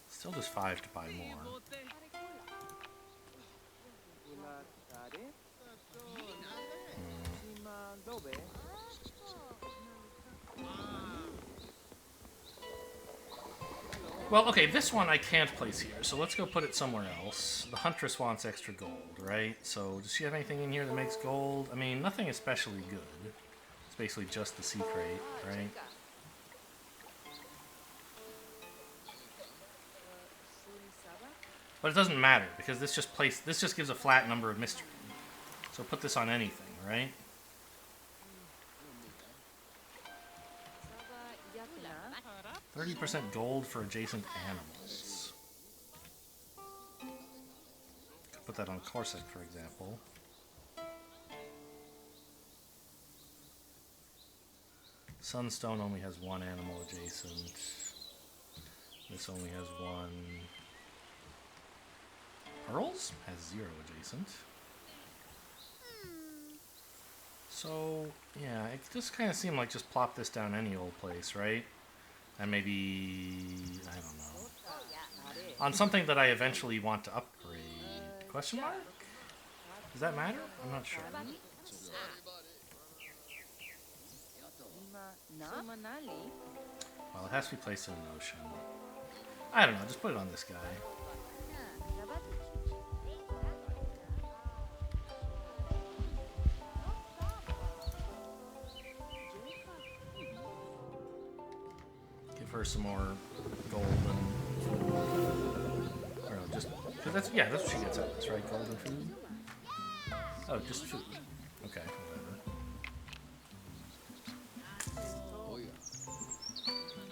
Still just 5 to buy more. Well, okay, this one I can't place here, so let's go put it somewhere else. The Huntress wants extra gold, right? So, does she have anything in here that makes gold? I mean, nothing especially good. It's basically just the sea crate, right? But it doesn't matter, because this just gives a flat number of mystery. So put this on anything, right? %30 gold for adjacent animals. Could put that on Corsic, for example. Sunstone only has 1 animal adjacent. This only has 1. Pearls has 0 adjacent. So, yeah, it just kind of seemed like just plop this down any old place, right? And maybe, I don't know, on something that I eventually want to upgrade. Question mark? Does that matter? I'm not sure. Well, it has to be placed in an ocean. I don't know, just put it on this guy. Her some more gold and food. Or no, just because that's what she gets out of this, right? Gold and food. Oh, just food. Okay, whatever.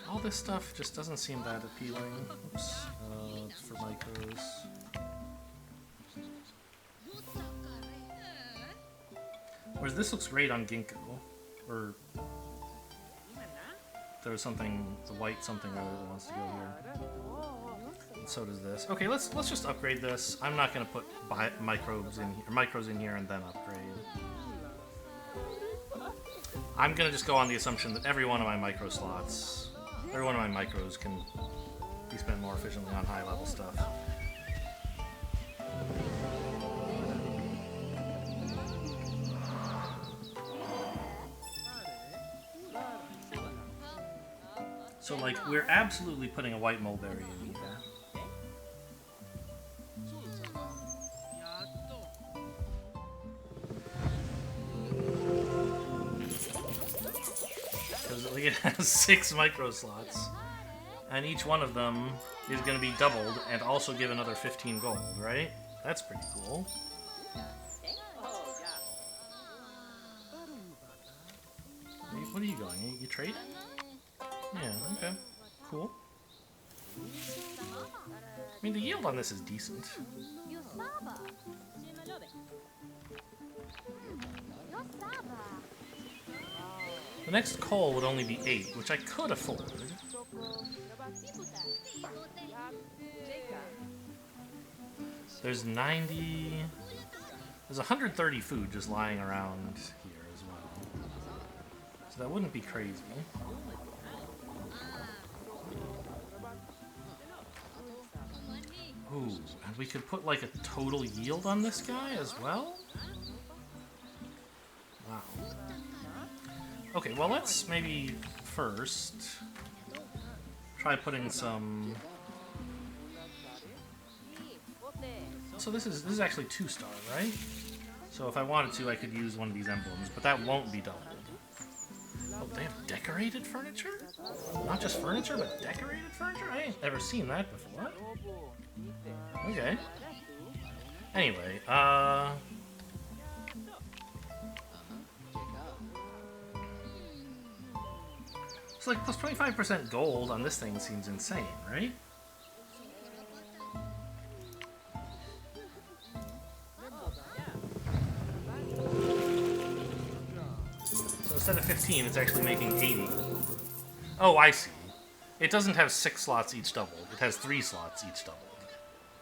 All this stuff just doesn't seem that appealing. Oops. For micros. Whereas this looks great on ginkgo, or. There was something, the white something other that wants to go here. And so does this. Okay, let's just upgrade this. I'm not going to put micros in here and then upgrade. I'm going to just go on the assumption that every one of my micro slots, every one of my micros can be spent more efficiently on high level stuff. So, like, we're absolutely putting a white mulberry in here. it has 6 micro slots. And each one of them is going to be doubled and also give another 15 gold, right? That's pretty cool. What are you going? You trading? Yeah, okay. Cool. I mean, the yield on this is decent. The next coal would only be 8, which I could afford. There's 90... There's 130 food just lying around here as well. So that wouldn't be crazy. Ooh, and we could put like a total yield on this guy as well? Wow. Okay, well let's maybe first try putting some... So this is actually 2-star, right? So if I wanted to, I could use one of these emblems, but that won't be doubled. Oh, they have decorated furniture? Not just furniture, but decorated furniture? I ain't ever seen that before. Okay. Anyway, it's like plus 25% gold on this thing seems insane, right? So instead of 15, it's actually making 80. Oh, I see. It doesn't have 6 slots each doubled. It has 3 slots each doubled.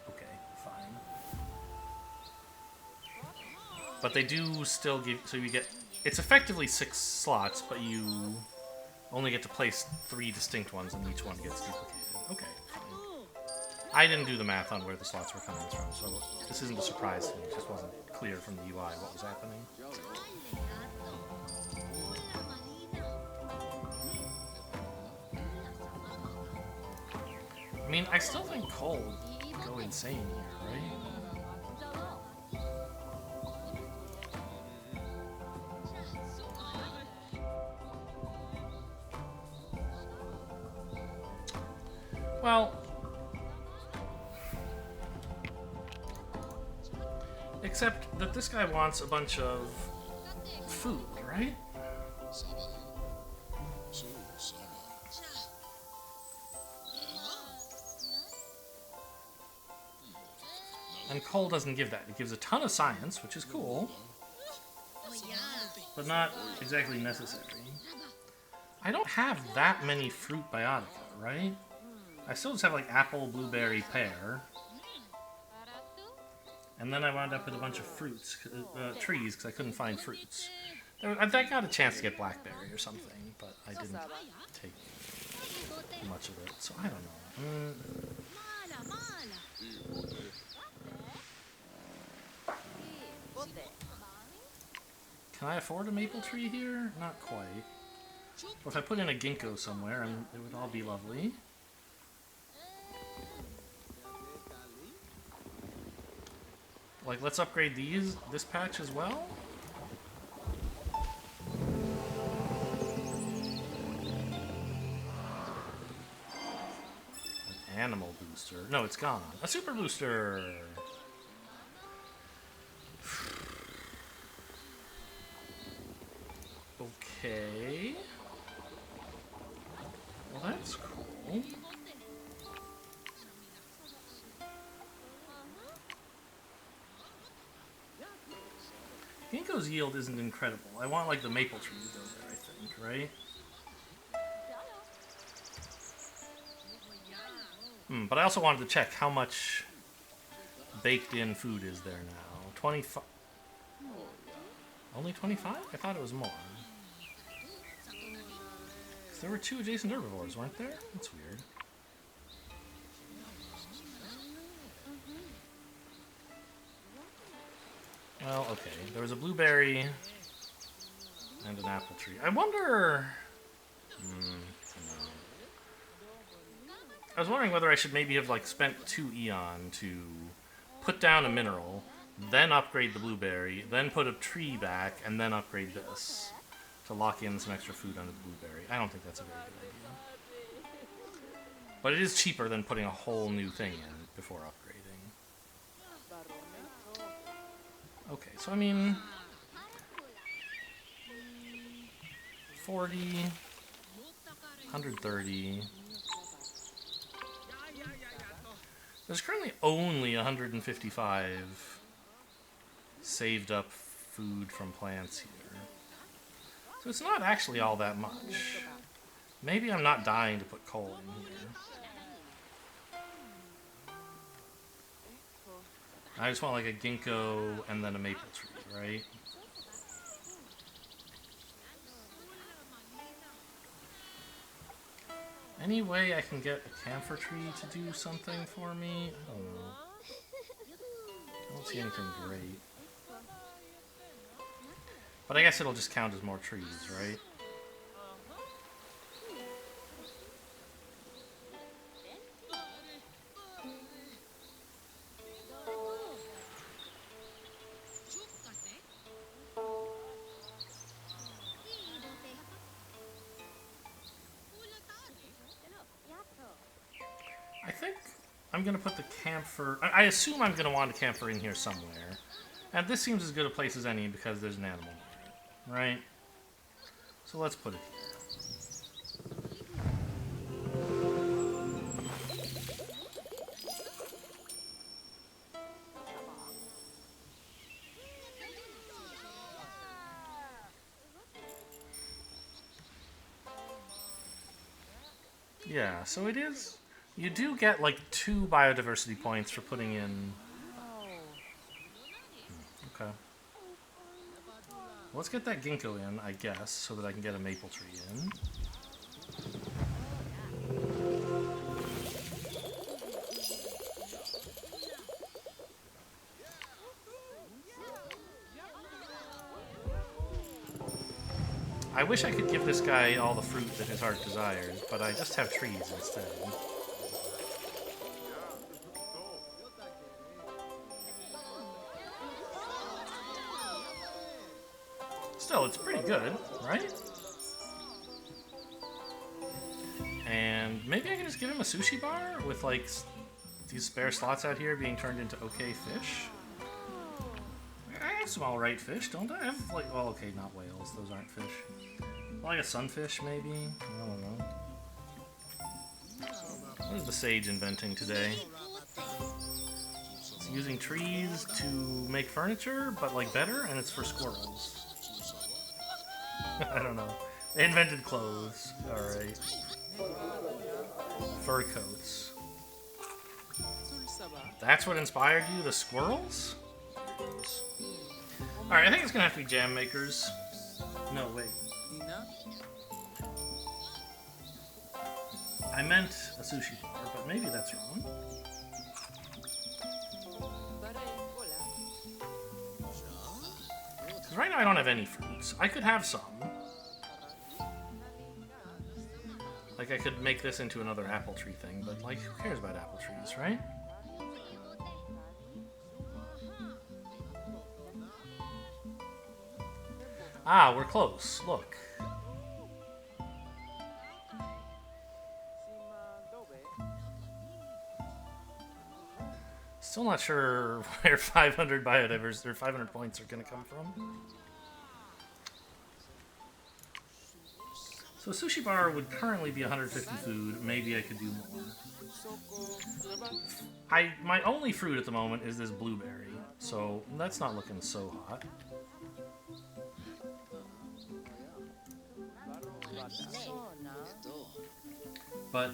Okay, fine. But they do still give... So you get... It's effectively 6 slots, but you only get to place 3 distinct ones, and each one gets duplicated. Okay, fine. I didn't do the math on where the slots were coming from, so this isn't a surprise to me. It just wasn't clear from the UI what was happening. I mean, I still think coal would go insane here, right? Well, except that this guy wants a bunch of food, right? And coal doesn't give that. It gives a ton of science, which is cool, but not exactly necessary. I don't have that many fruit biotica, right? I still just have like apple, blueberry, pear. And then I wound up with a bunch of fruits, trees, because I couldn't find fruits. I got a chance to get blackberry or something, but I didn't take much of it, so I don't know. Can I afford a maple tree here? Not quite. Or if I put in a ginkgo somewhere, and it would all be lovely. Like, let's upgrade this patch as well? An animal booster. No, it's gone. A super booster! Okay. Well, that's cool. Ginkgo's yield isn't incredible. I want, like, the maple tree to go there, I think, right? But I also wanted to check how much baked-in food is there now. 25... Only 25? I thought it was more. 'Cause there were 2 adjacent herbivores, weren't there? That's weird. Well, okay. There was a blueberry and an apple tree. I wonder... I was wondering whether I should maybe have, like, spent 2 eon to put down a mineral, then upgrade the blueberry, then put a tree back, and then upgrade this. to lock in some extra food under the blueberry. I don't think that's a very good idea. But it is cheaper than putting a whole new thing in before upgrading. Okay, so I mean... 40... 130... There's currently only 155 saved up food from plants here. So it's not actually all that much. Maybe I'm not dying to put coal in here. I just want like a ginkgo and then a maple tree, right? Any way I can get a camphor tree to do something for me? I don't know. I don't see anything great. But I guess it'll just count as more trees, right? I think I'm going to put the camphor... I assume I'm going to want a camphor in here somewhere. And this seems as good a place as any because there's an animal near it, right? So let's put it here. Yeah, so it is... You do get like 2 biodiversity points for putting in... Okay. Let's get that ginkgo in, I guess, so that I can get a maple tree in. I wish I could give this guy all the fruit that his heart desires, but I just have trees instead. Still, it's pretty good, right? And maybe I can just give him a sushi bar with, like, these spare slots out here being turned into okay fish. I have some alright fish, don't I? I have, like, well, okay, not whales. Those aren't fish. Like a sunfish, maybe? I don't know. What is the sage inventing today? It's using trees to make furniture, but, like, better, and it's for squirrels. I don't know. They invented clothes. Alright. Fur coats. That's what inspired you? The squirrels? Alright, I think it's gonna have to be jam makers. No, wait. I meant a sushi bar, but maybe that's wrong. Because right now I don't have any fruits. I could have some. Like, I could make this into another apple tree thing, but, like, who cares about apple trees, right? Ah, we're close. Look. Still not sure where 500 biodiversity or 500 points are going to come from. So a sushi bar would currently be 150 food. Maybe I could do more. My only fruit at the moment is this blueberry, so that's not looking so hot. But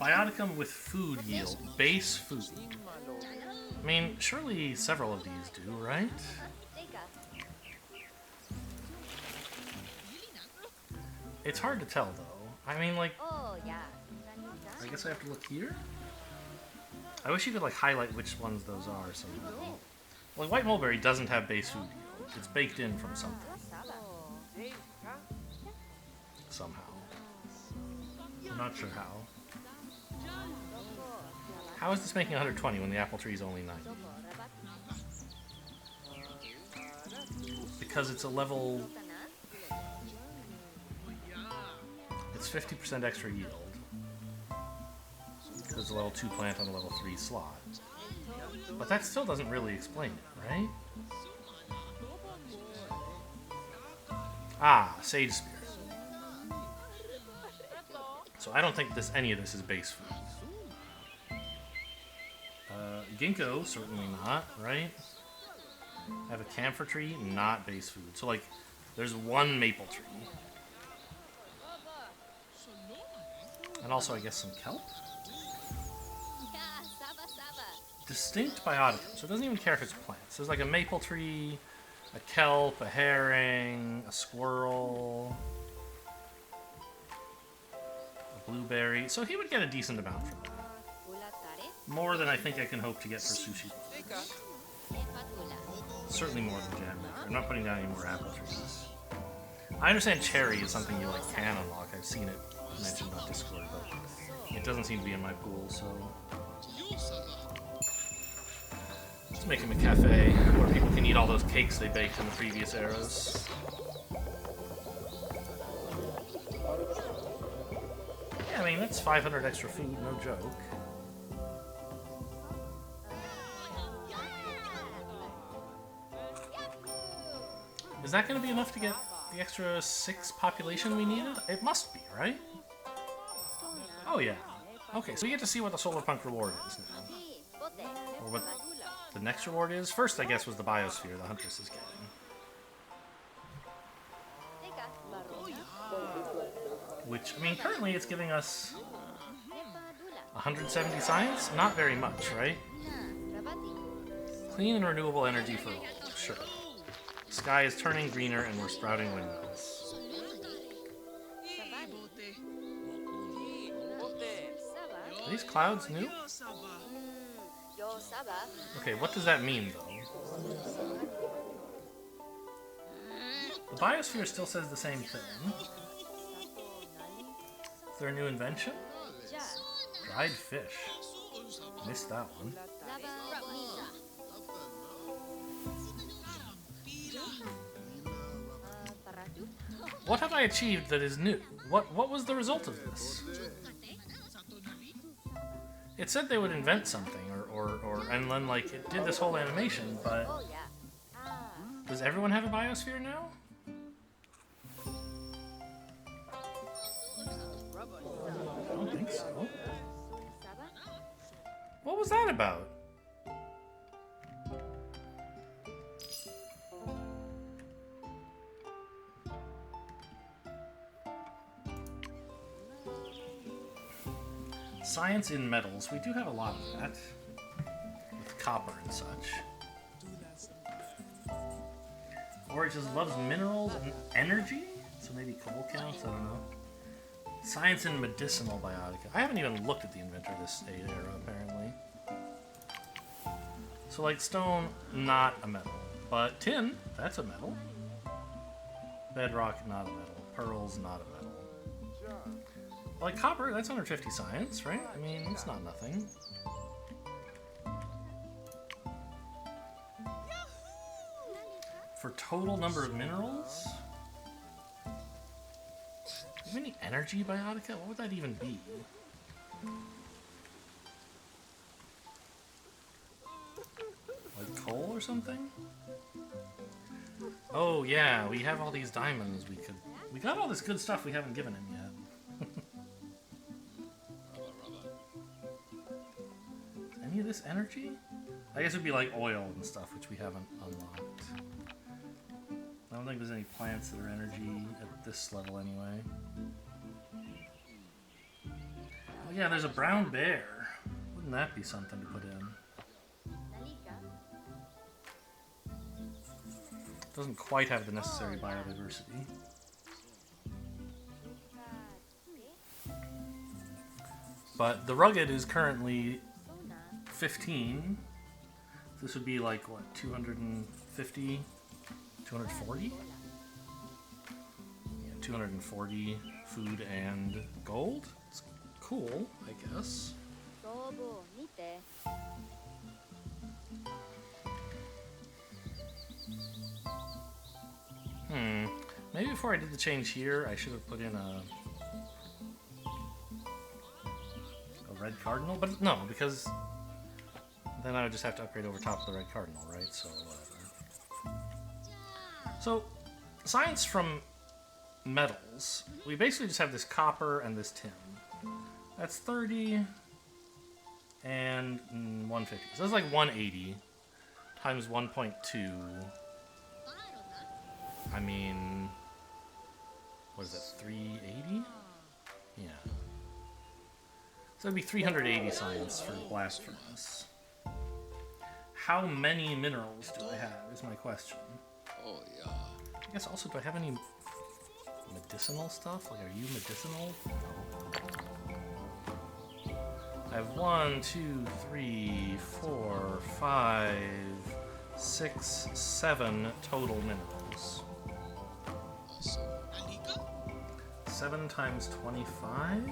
bioticum with food yield, base food. I mean, surely several of these do, right? It's hard to tell, though. I mean, like, I guess I have to look here? I wish you could, like, highlight which ones those are somehow. Like, white mulberry doesn't have base food yield. It's baked in from something. Somehow. I'm not sure how. How is this making 120 when the apple tree is only 90? Because it's a level gives 50% extra yield. There's a level 2 plant on a level 3 slot. But that still doesn't really explain it, right? Ah, Sage Spear. So I don't think any of this is base food. Ginkgo, certainly not, right? I have a camphor tree, not base food. So, like, there's one maple tree. And also, I guess, some kelp? Distinct biotic. So it doesn't even care if it's plants. There's, like, a maple tree, a kelp, a herring, a squirrel, a blueberry. So he would get a decent amount from that. More than I think I can hope to get for sushi. Certainly more than jam maker. I'm not putting down any more apple trees. I understand cherry is something you like can unlock. I've seen it mentioned on Discord, but it doesn't seem to be in my pool, so let's make him a cafe where people can eat all those cakes they baked in the previous eras. Yeah, I mean, that's 500 extra food, no joke. Is that going to be enough to get the extra 6 population we needed? It must be, right? Oh, yeah. Okay, so we get to see what the solar punk reward is now. Or what the next reward is. First, I guess, was the biosphere the Huntress is getting. Which, I mean, currently it's giving us 170 science? Not very much, right? Clean and renewable energy for all. Sure. Sky is turning greener and we're sprouting windmills. Are these clouds new? Okay, what does that mean, though? The biosphere still says the same thing. Is there a new invention? Dried fish. Missed that one. What have I achieved that is new? What was the result of this? It said they would invent something, and then, like, it did this whole animation, but does everyone have a biosphere now? I don't think so. What was that about? Science in metals. We do have a lot of that. With copper and such. Or it just loves minerals and energy? So maybe coal counts? I don't know. Science in medicinal biotica. I haven't even looked at the inventor of this era, apparently. So, like, stone, not a metal. But tin, that's a metal. Bedrock, not a metal. Pearls, not a metal. Like copper, that's 150 science, right? I mean, it's not nothing. For total number of minerals? Do you have any energy biotica? What would that even be? Like coal or something? Oh yeah, we have all these diamonds we got all this good stuff we haven't given him yet. Any of this energy? I guess it would be like oil and stuff, which we haven't unlocked. I don't think there's any plants that are energy at this level anyway. Oh yeah, there's a brown bear. Wouldn't that be something to put in? Doesn't quite have the necessary biodiversity. But the rugged is currently 15. This would be like, what, 250? 240? Yeah, 240 food and gold. It's cool, I guess. Maybe before I did the change here, I should have put in a red cardinal, but no, because then I would just have to upgrade over top of the red cardinal, right? So whatever. So science from metals, we basically just have this copper and this tin. That's 30 and 150. So that's like 180 times 1.2. I mean, what is that, 380? Yeah. So it'd be 380 science for blast furnace. How many minerals do I have is my question. Oh, yeah. I guess also, do I have any medicinal stuff? Like, are you medicinal? No. I have 1, 2, 3, 4, 5, 6, 7 total minerals. 7 times 25?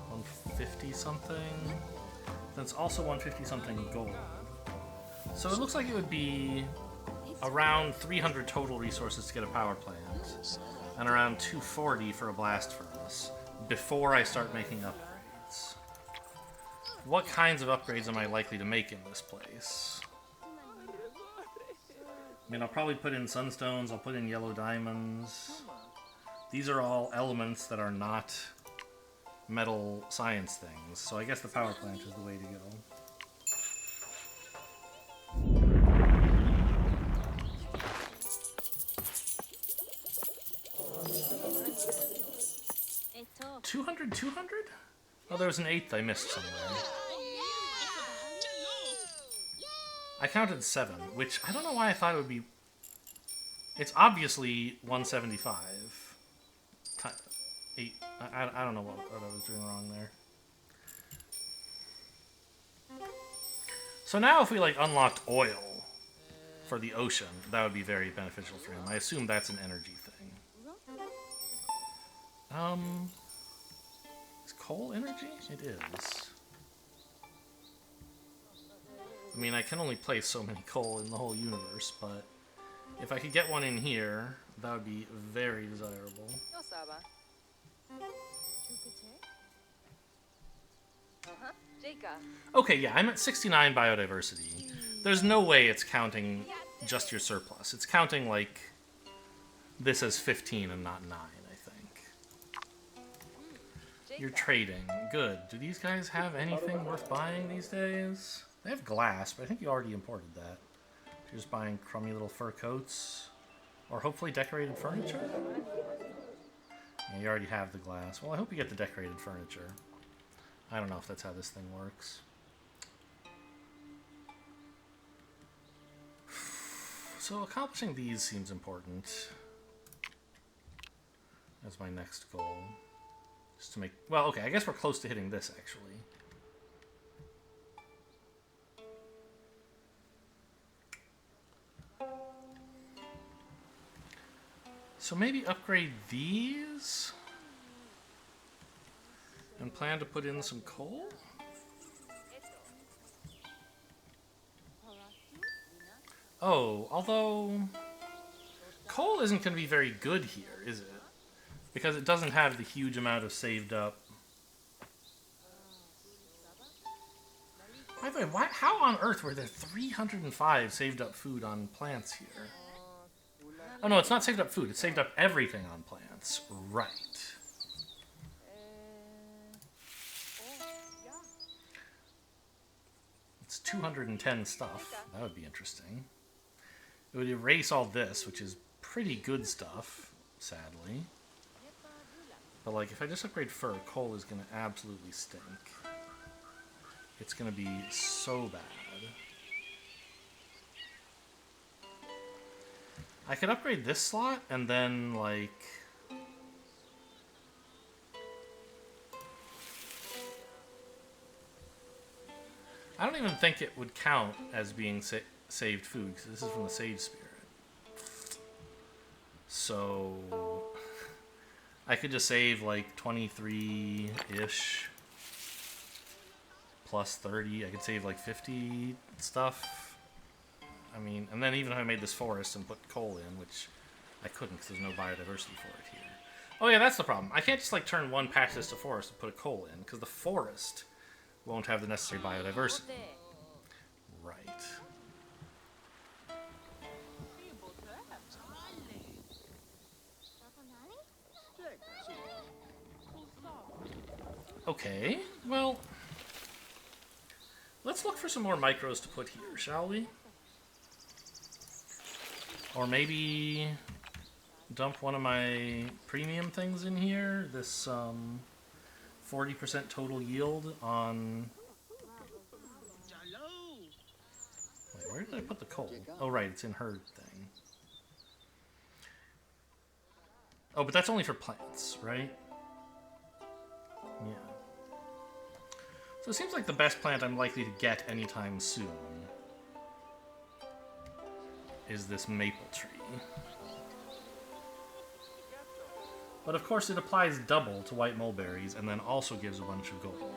150 something? That's also 150 something gold. So it looks like it would be around 300 total resources to get a power plant, and around 240 for a blast furnace, before I start making upgrades. What kinds of upgrades am I likely to make in this place? I mean, I'll probably put in sunstones, I'll put in yellow diamonds. These are all elements that are not metal science things, so I guess the power plant is the way to go. 200? Oh, there was an 8th I missed somewhere. I counted 7, which I don't know why I thought it would be... It's obviously 175. 8. I don't know what I was doing wrong there. So now if we, like, unlocked oil for the ocean, that would be very beneficial for him. I assume that's an energy thing. Is coal energy? It is. I mean, I can only place so many coal in the whole universe, but if I could get one in here, that would be very desirable. Okay, yeah, I'm at 69 biodiversity. There's no way it's counting just your surplus. It's counting, like, this as 15 and not 9, I think. You're trading. Good. Do these guys have anything worth buying these days? They have glass, but I think you already imported that. You're just buying crummy little fur coats. Or hopefully decorated furniture? Yeah, you already have the glass. Well, I hope you get the decorated furniture. I don't know if that's how this thing works. So accomplishing these seems important. That's my next goal. Just to make... Well, okay, I guess we're close to hitting this, actually. So maybe upgrade these? And plan to put in some coal? Oh, although... Coal isn't going to be very good here, is it? Because it doesn't have the huge amount of saved up... By the way, how on earth were there 305 saved up food on plants here? Oh no, it's not saved up food, it's saved up everything on plants. Right. It's 210 stuff. That would be interesting. It would erase all this, which is pretty good stuff, sadly. But like, if I just upgrade fur, coal is going to absolutely stink. It's going to be so bad. I could upgrade this slot, and then, like... I don't even think it would count as being saved food, because this is from the Sage Spirit. So... I could just save, like, 23-ish. Plus 30. I could save, like, 50 stuff. I mean, and then even if I made this forest and put coal in, which I couldn't because there's no biodiversity for it here. Oh yeah, that's the problem. I can't just like turn one patch list to forest and put a coal in, because the forest won't have the necessary biodiversity. Right. Okay, well, let's look for some more micros to put here, shall we? Or maybe dump one of my premium things in here, this 40% total yield on... Wait, where did I put the coal? Oh right, it's in her thing. Oh, but that's only for plants, right? Yeah. So it seems like the best plant I'm likely to get anytime soon is this maple tree. But of course it applies double to white mulberries and then also gives a bunch of gold.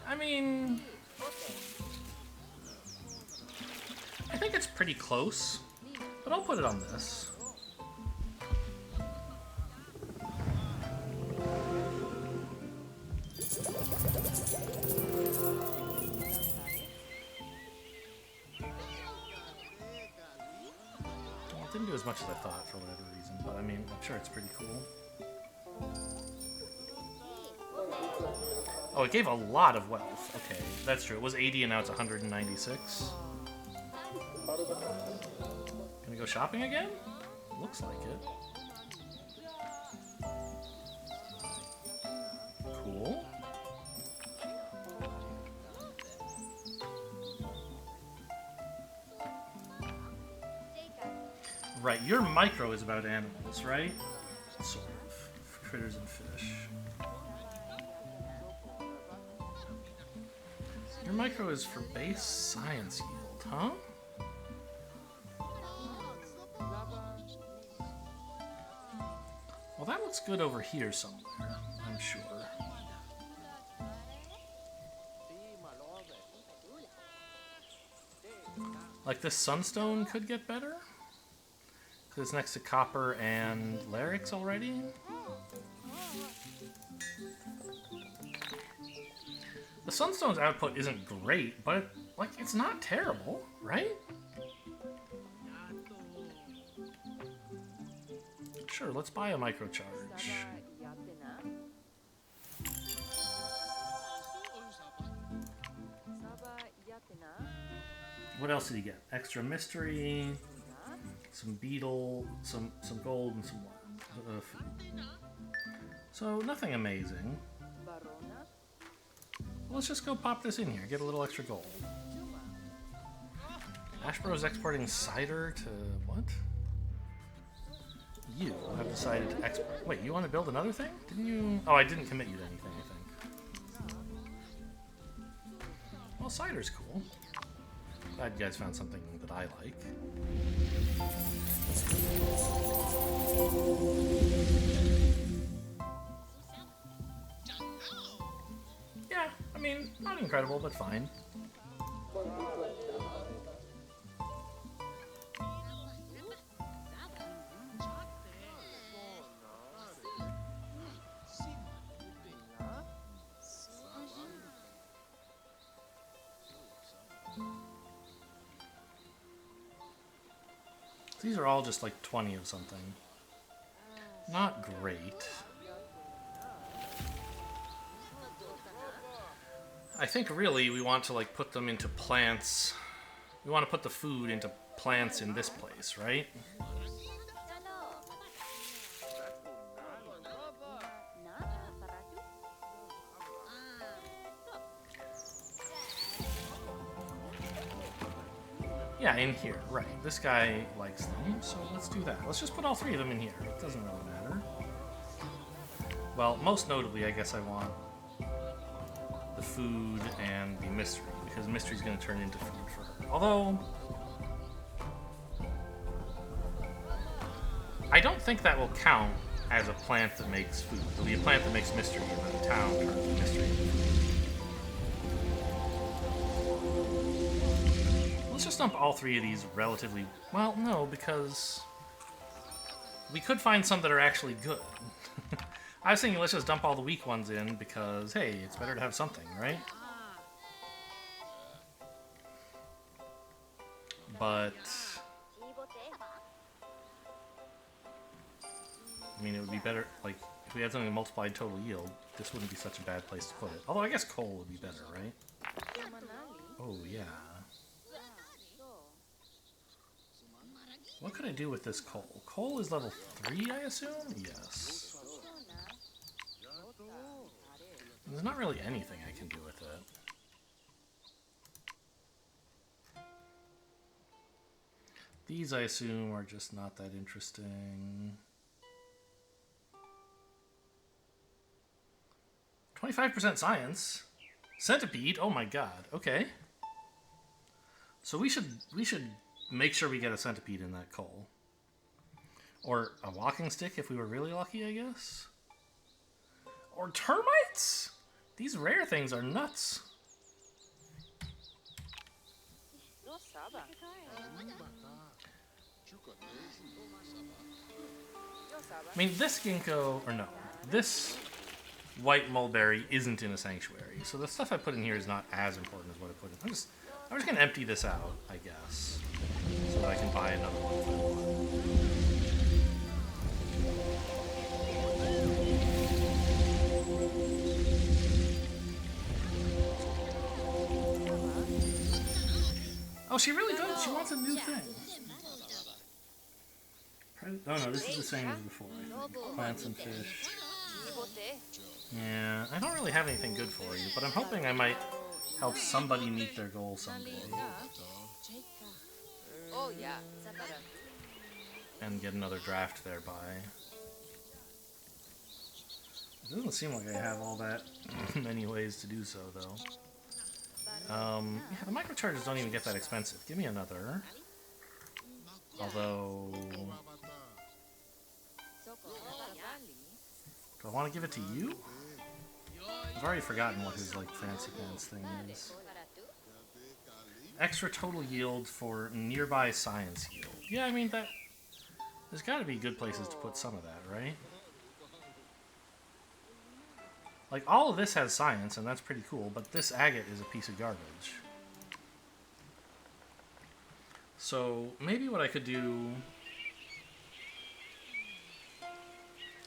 I mean... I think it's pretty close, but I'll put it on this. It didn't do as much as I thought for whatever reason, but I mean, I'm sure it's pretty cool. Oh, it gave a lot of wealth. Okay, that's true. It was 80 and now it's 196. Gonna go shopping again? Looks like it. Cool. Right, your micro is about animals, right? Sort of. Critters and fish. Your micro is for base science yield, huh? Well, that looks good over here somewhere, I'm sure. Like this sunstone could get better? Because it's next to copper and larix already? The sunstone's output isn't great, but like it's not terrible, right? Sure, let's buy a microcharge. What else did he get? Extra mystery, some beetle, some gold, and some food. So nothing amazing. Let's just go pop this in here, get a little extra gold. Ashboro's exporting cider to what? You have decided to export. Wait, you want to build another thing? Didn't you? Oh, I didn't commit you to anything, I think. Well, cider's cool. Glad you guys found something that I like. Yeah, I mean, not incredible, but fine. These are all just like 20 of something. Not great. I think really we want to like put them into plants. We want to put the food into plants in this place, right? Yeah, in here, right. This guy likes them, so let's do that. Let's just put all three of them in here. It doesn't really matter. Well, most notably, I guess I want the food and the mystery, because mystery's going to turn into food for her. Although, I don't think that will count as a plant that makes food. It'll be a plant that makes mystery, and then the town turns the mystery. dump all 3 of these relatively... Well, no, because... we could find some that are actually good. I was thinking let's just dump all the weak ones in because, hey, it's better to have something, right? But... I mean, it would be better, like, if we had something that multiplied total yield, this wouldn't be such a bad place to put it. Although I guess coal would be better, right? Oh, yeah. What could I do with this coal? Coal is level 3, I assume? Yes. There's not really anything I can do with it. These, I assume, are just not that interesting. 25% science. Centipede? Oh my god. Okay. So we should make sure we get a centipede in that coal. Or a walking stick if we were really lucky, I guess. Or termites? These rare things are nuts. I mean, this ginkgo, or no, this white mulberry isn't in a sanctuary, so the stuff I put in here is not as important as what I put in. I'm just gonna empty this out, I guess, so that I can buy another one if I want. Oh, she really does. She wants a new thing. Oh no, this is the same as before, I think. Plants and fish. Yeah, I don't really have anything good for you, but I'm hoping I might help somebody meet their goal someday. And get another draft thereby. It doesn't seem like I have all that many ways to do so, though. Yeah, the microcharges don't even get that expensive. Give me another. Although... do I want to give it to you? I've already forgotten what his, like, fancy pants thing is. Extra total yield for nearby science yield. Yeah, I mean, that... there's got to be good places to put some of that, right? Like, all of this has science, and that's pretty cool, but this agate is a piece of garbage. So, maybe what I could do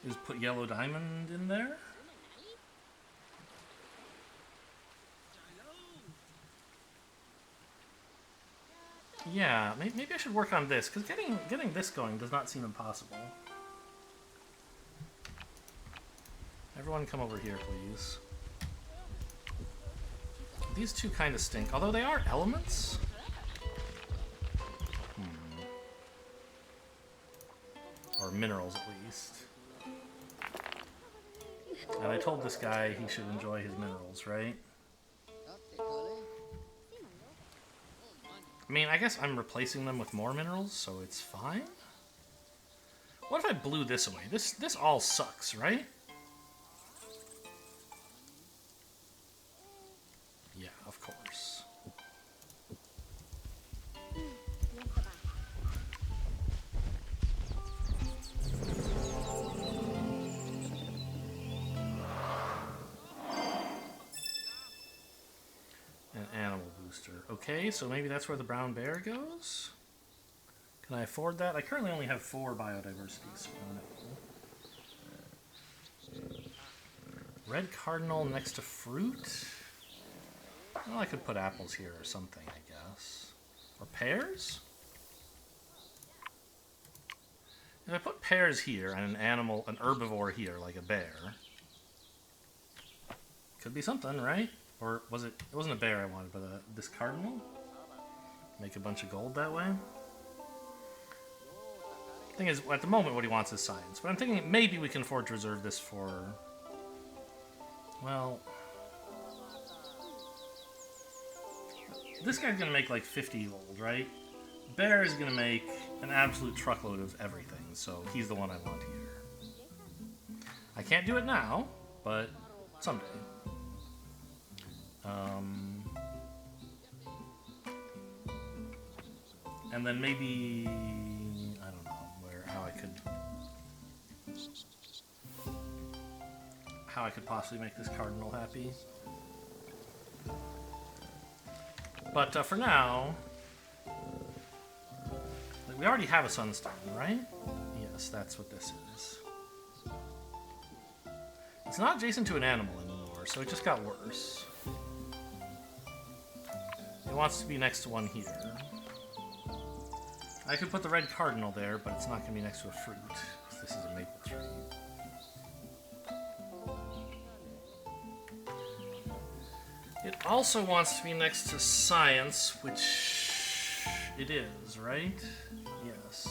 is put yellow diamond in there. Yeah, maybe I should work on this, because getting this going does not seem impossible. Everyone come over here, please. These two kind of stink, although they are elements. Or minerals, at least. And I told this guy he should enjoy his minerals, right? I mean, I guess I'm replacing them with more minerals, so it's fine. What if I blew this away? This all sucks, right? Yeah, of course. An animal booster. Okay, so maybe that's where the brown bear goes? Can I afford that? I currently only have 4 biodiversity, so no. Red cardinal next to fruit? Well, I could put apples here or something, I guess. Or pears? If I put pears here and an herbivore here, like a bear, could be something, right? Or was it? It wasn't a bear I wanted, but this cardinal? Make a bunch of gold that way? Thing is, at the moment, what he wants is science. But I'm thinking maybe we can afford to reserve this for... well... this guy's gonna make like 50 gold, right? Bear is gonna make an absolute truckload of everything, so he's the one I want here. I can't do it now, but someday. And then maybe, I don't know how I could possibly make this cardinal happy. But for now, like, we already have a sunstone, right? Yes, that's what this is. It's not adjacent to an animal anymore, so it just got worse. It wants to be next to one here. I could put the red cardinal there, but it's not going to be next to a fruit. This is a maple tree. It also wants to be next to science, which it is, right? Yes.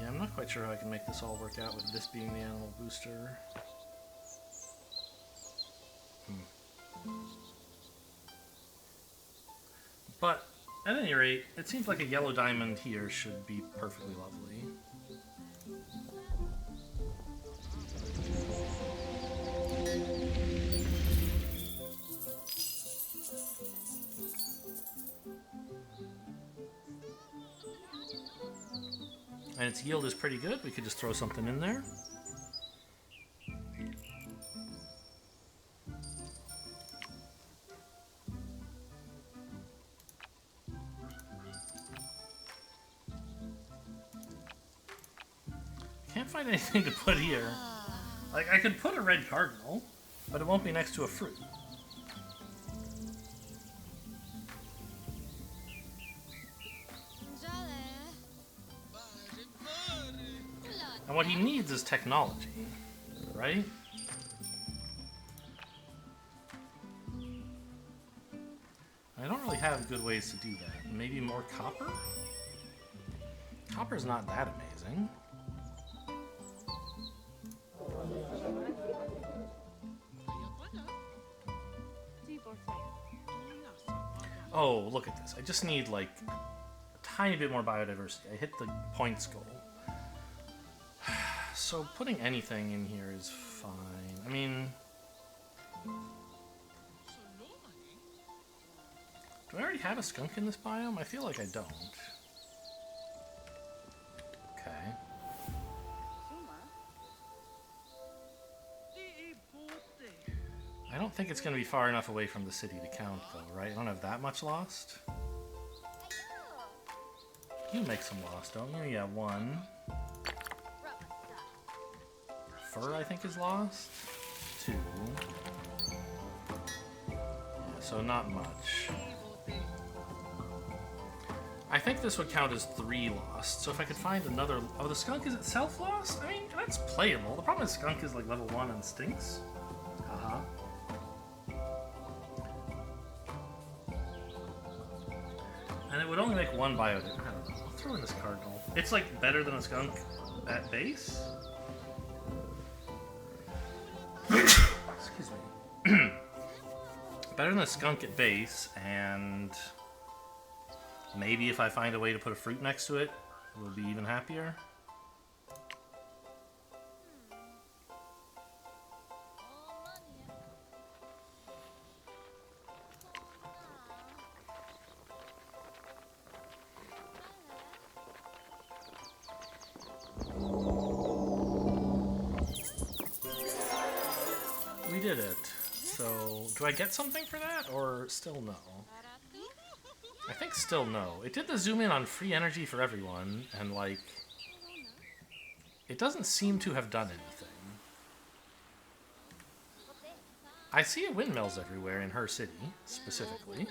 Yeah, I'm not quite sure how I can make this all work out with this being the animal booster. But, at any rate, it seems like a yellow diamond here should be perfectly lovely. And its yield is pretty good. We could just throw something in there. Can't find anything to put here. Like, I could put a red cardinal, but it won't be next to a fruit. And what he needs is technology, right? I don't really have good ways to do that. Maybe more copper? Copper's not that amazing. Oh, look at this. I just need, like, a tiny bit more biodiversity. I hit the points goal. So putting anything in here is fine. I mean... Do I already have a skunk in this biome? I feel like I don't. Okay. I don't think it's going to be far enough away from the city to count, though, right? I don't have that much lost. You make some lost, don't you? Yeah, one. Fur, I think, is lost. Two. Yeah, so not much. I think this would count as 3 lost. So if I could find another... Oh, the skunk is itself lost? I mean, that's playable. The problem is skunk is like level 1 and stinks. Haha. And it would only make 1 biodome. I don't know. I'll throw in this cardinal. It's like better than a skunk at base. Excuse me. Better than a skunk at base, and maybe if I find a way to put a fruit next to it, we'll be even happier. We did it. So, do I get something for that, or still no? I think still no. It did the zoom in on free energy for everyone, and like, it doesn't seem to have done anything. I see windmills everywhere in her city, specifically.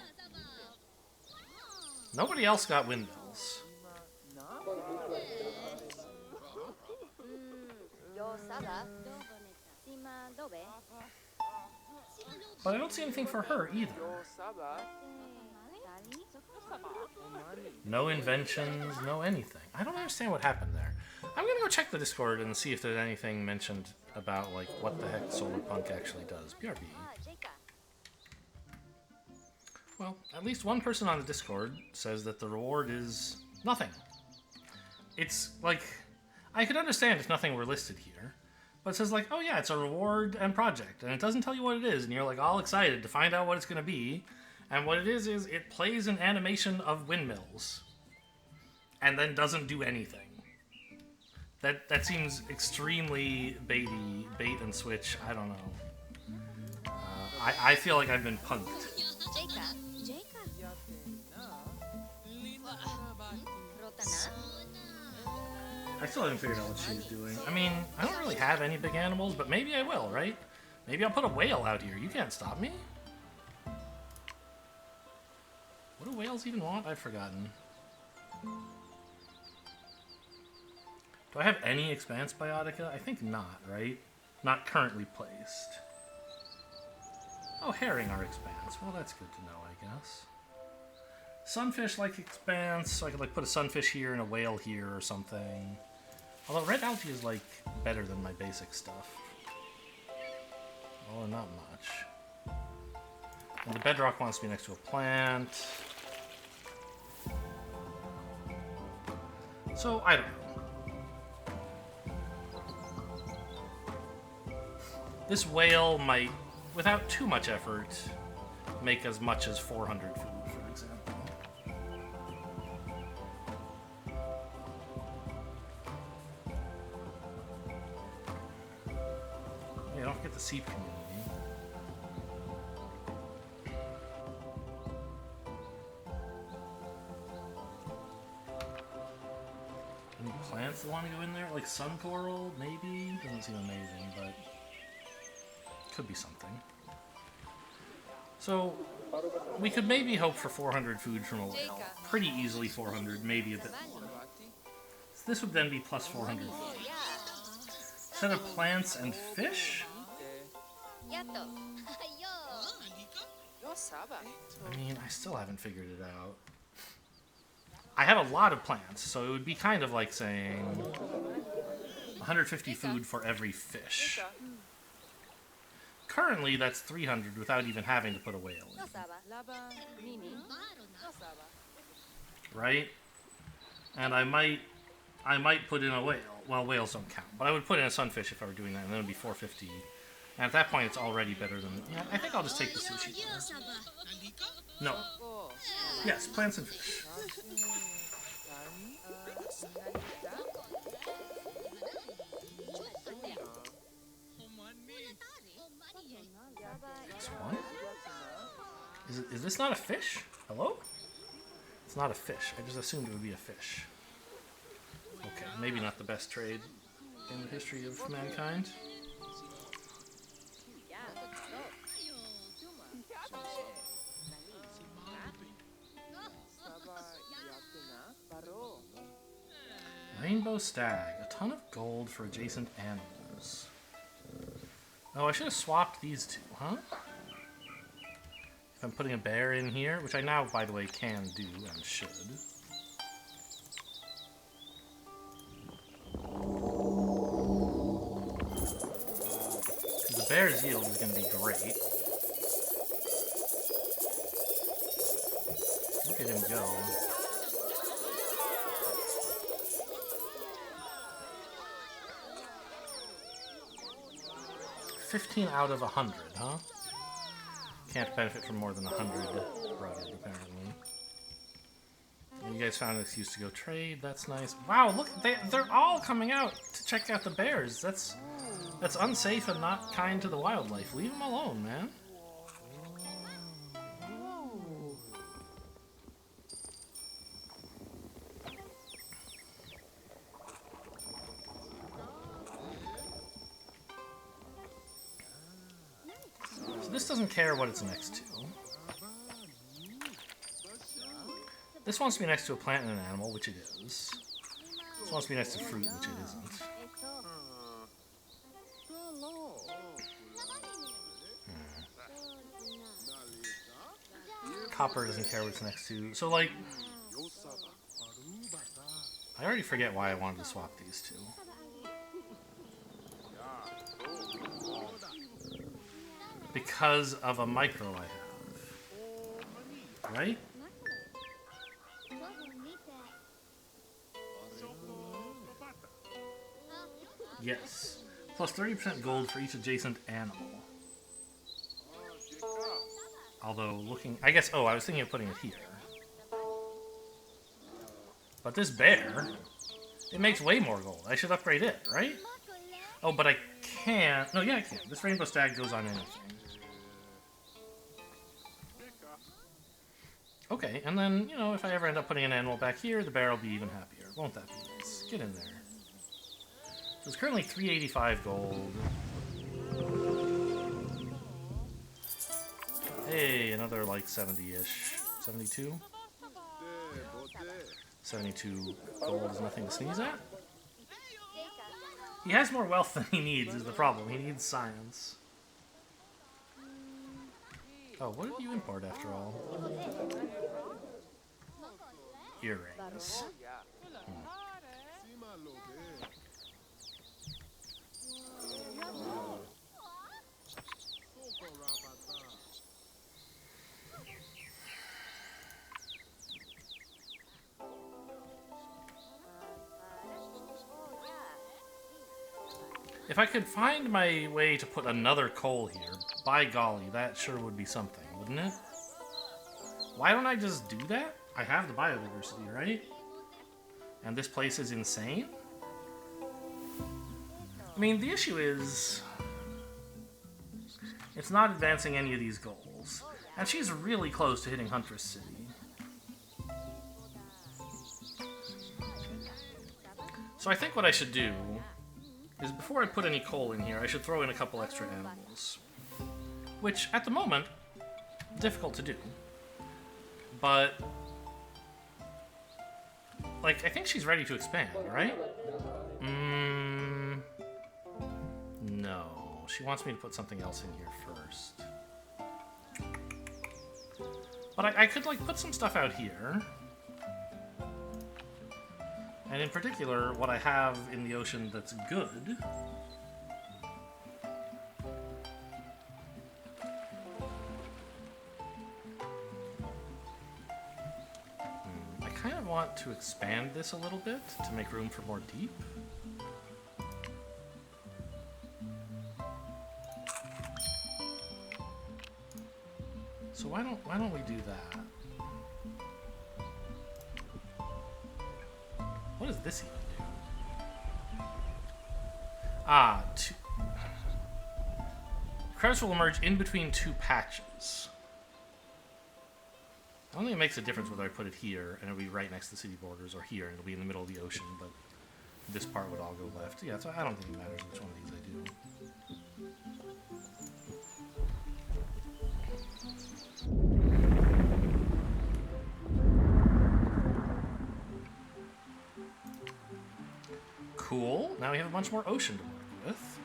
Nobody else got windmills. But I don't see anything for her either. No inventions, no anything. I don't understand what happened there. I'm gonna go check the Discord and see if there's anything mentioned about, like, what the heck solar punk actually does. BRB. Well, at least one person on the Discord says that the reward is nothing. It's like, I could understand if nothing were listed here, but it says like, oh yeah, it's a reward and project, and it doesn't tell you what it is, and you're like all excited to find out what it's going to be, and what it is it plays an animation of windmills, and then doesn't do anything. That seems extremely bait and switch. I don't know. I feel like I've been punked. I still haven't figured out what she's doing. I mean, I don't really have any big animals, but maybe I will, right? Maybe I'll put a whale out here. You can't stop me. What do whales even want? I've forgotten. Do I have any Expanse Biotica? I think not, right? Not currently placed. Oh, herring are Expanse. Well, that's good to know, I guess. Sunfish like Expanse, so I could like put a sunfish here and a whale here or something. Although red algae is like better than my basic stuff. Oh, not much. And the bedrock wants to be next to a plant. So, I don't know. This whale might, without too much effort, make as much as 400 food, for example. Yeah, don't forget the seep community. Any plants that want to go in there? Like sun coral, maybe? Doesn't seem amazing, but could be something. So, we could maybe hope for 400 food from a whale. Pretty easily 400, maybe a bit more. So this would then be plus 400 food. Set of plants and fish? I mean, I still haven't figured it out. I have a lot of plants, so it would be kind of like saying 150 food for every fish. Currently, that's 300 without even having to put a whale in. Right? And I might put in a whale. Well, whales don't count. But I would put in a sunfish if I were doing that, and then it would be 450. And at that point, it's already better than... Yeah, I think I'll just take the sushi. No. Yes, plants and fish. This one? Is this not a fish? Hello? It's not a fish. I just assumed it would be a fish. Okay, maybe not the best trade in the history of mankind. Rainbow stag. A ton of gold for adjacent animals. Oh, I should have swapped these two, huh? If I'm putting a bear in here, which I now, by the way, can do and should. The bear's yield is going to be great. Look at him go. $15 out of 100, huh? Can't benefit from more than 100 rugged, apparently. And you guys found an excuse to go trade. That's nice. Wow, look, they're all coming out to check out the bears. That's unsafe and not kind to the wildlife. Leave them alone, man. This doesn't care what it's next to. This wants to be next to a plant and an animal, which it is. This wants to be next to fruit, which it isn't. Copper doesn't care what it's next to. So, like... I already forget why I wanted to swap these two. Because of a micro I have. right? Yes. Plus 30% gold for each adjacent animal. Although, looking... I guess... Oh, I was thinking of putting it here. But this bear... It makes way more gold. I should upgrade it, right? Oh, but I can't... No, yeah, I can. This rainbow stag goes on anything. Okay, and then, you know, if I ever end up putting an animal back here, the bear will be even happier. Won't that be nice? Get in there. So it's currently 385 gold. Hey, another like 70-ish. 72? 72 gold is nothing to sneeze at. He has more wealth than he needs is the problem. He needs science. Oh, what did you import after all? Earrings. If I could find my way to put another coal here, by golly, that sure would be something, wouldn't it? Why don't I just do that? I have the biodiversity, right? And this place is insane? I mean, the issue is... It's not advancing any of these goals. And she's really close to hitting Huntress City. So I think what I should do is before I put any coal in here, I should throw in a couple extra animals. Which, at the moment, difficult to do. But, like, I think she's ready to expand, right? No. She wants me to put something else in here first. But I could, like, put some stuff out here. And in particular, what I have in the ocean that's good... I kind of want to expand this a little bit to make room for more deep. So why don't we do that? What does this even do? Ah, crabs will emerge in between two patches. I don't think it makes a difference whether I put it here and it'll be right next to the city borders or here and it'll be in the middle of the ocean, but this part would all go left. Yeah, so I don't think it matters which one of these I do. Cool. Now we have a bunch more ocean to work with.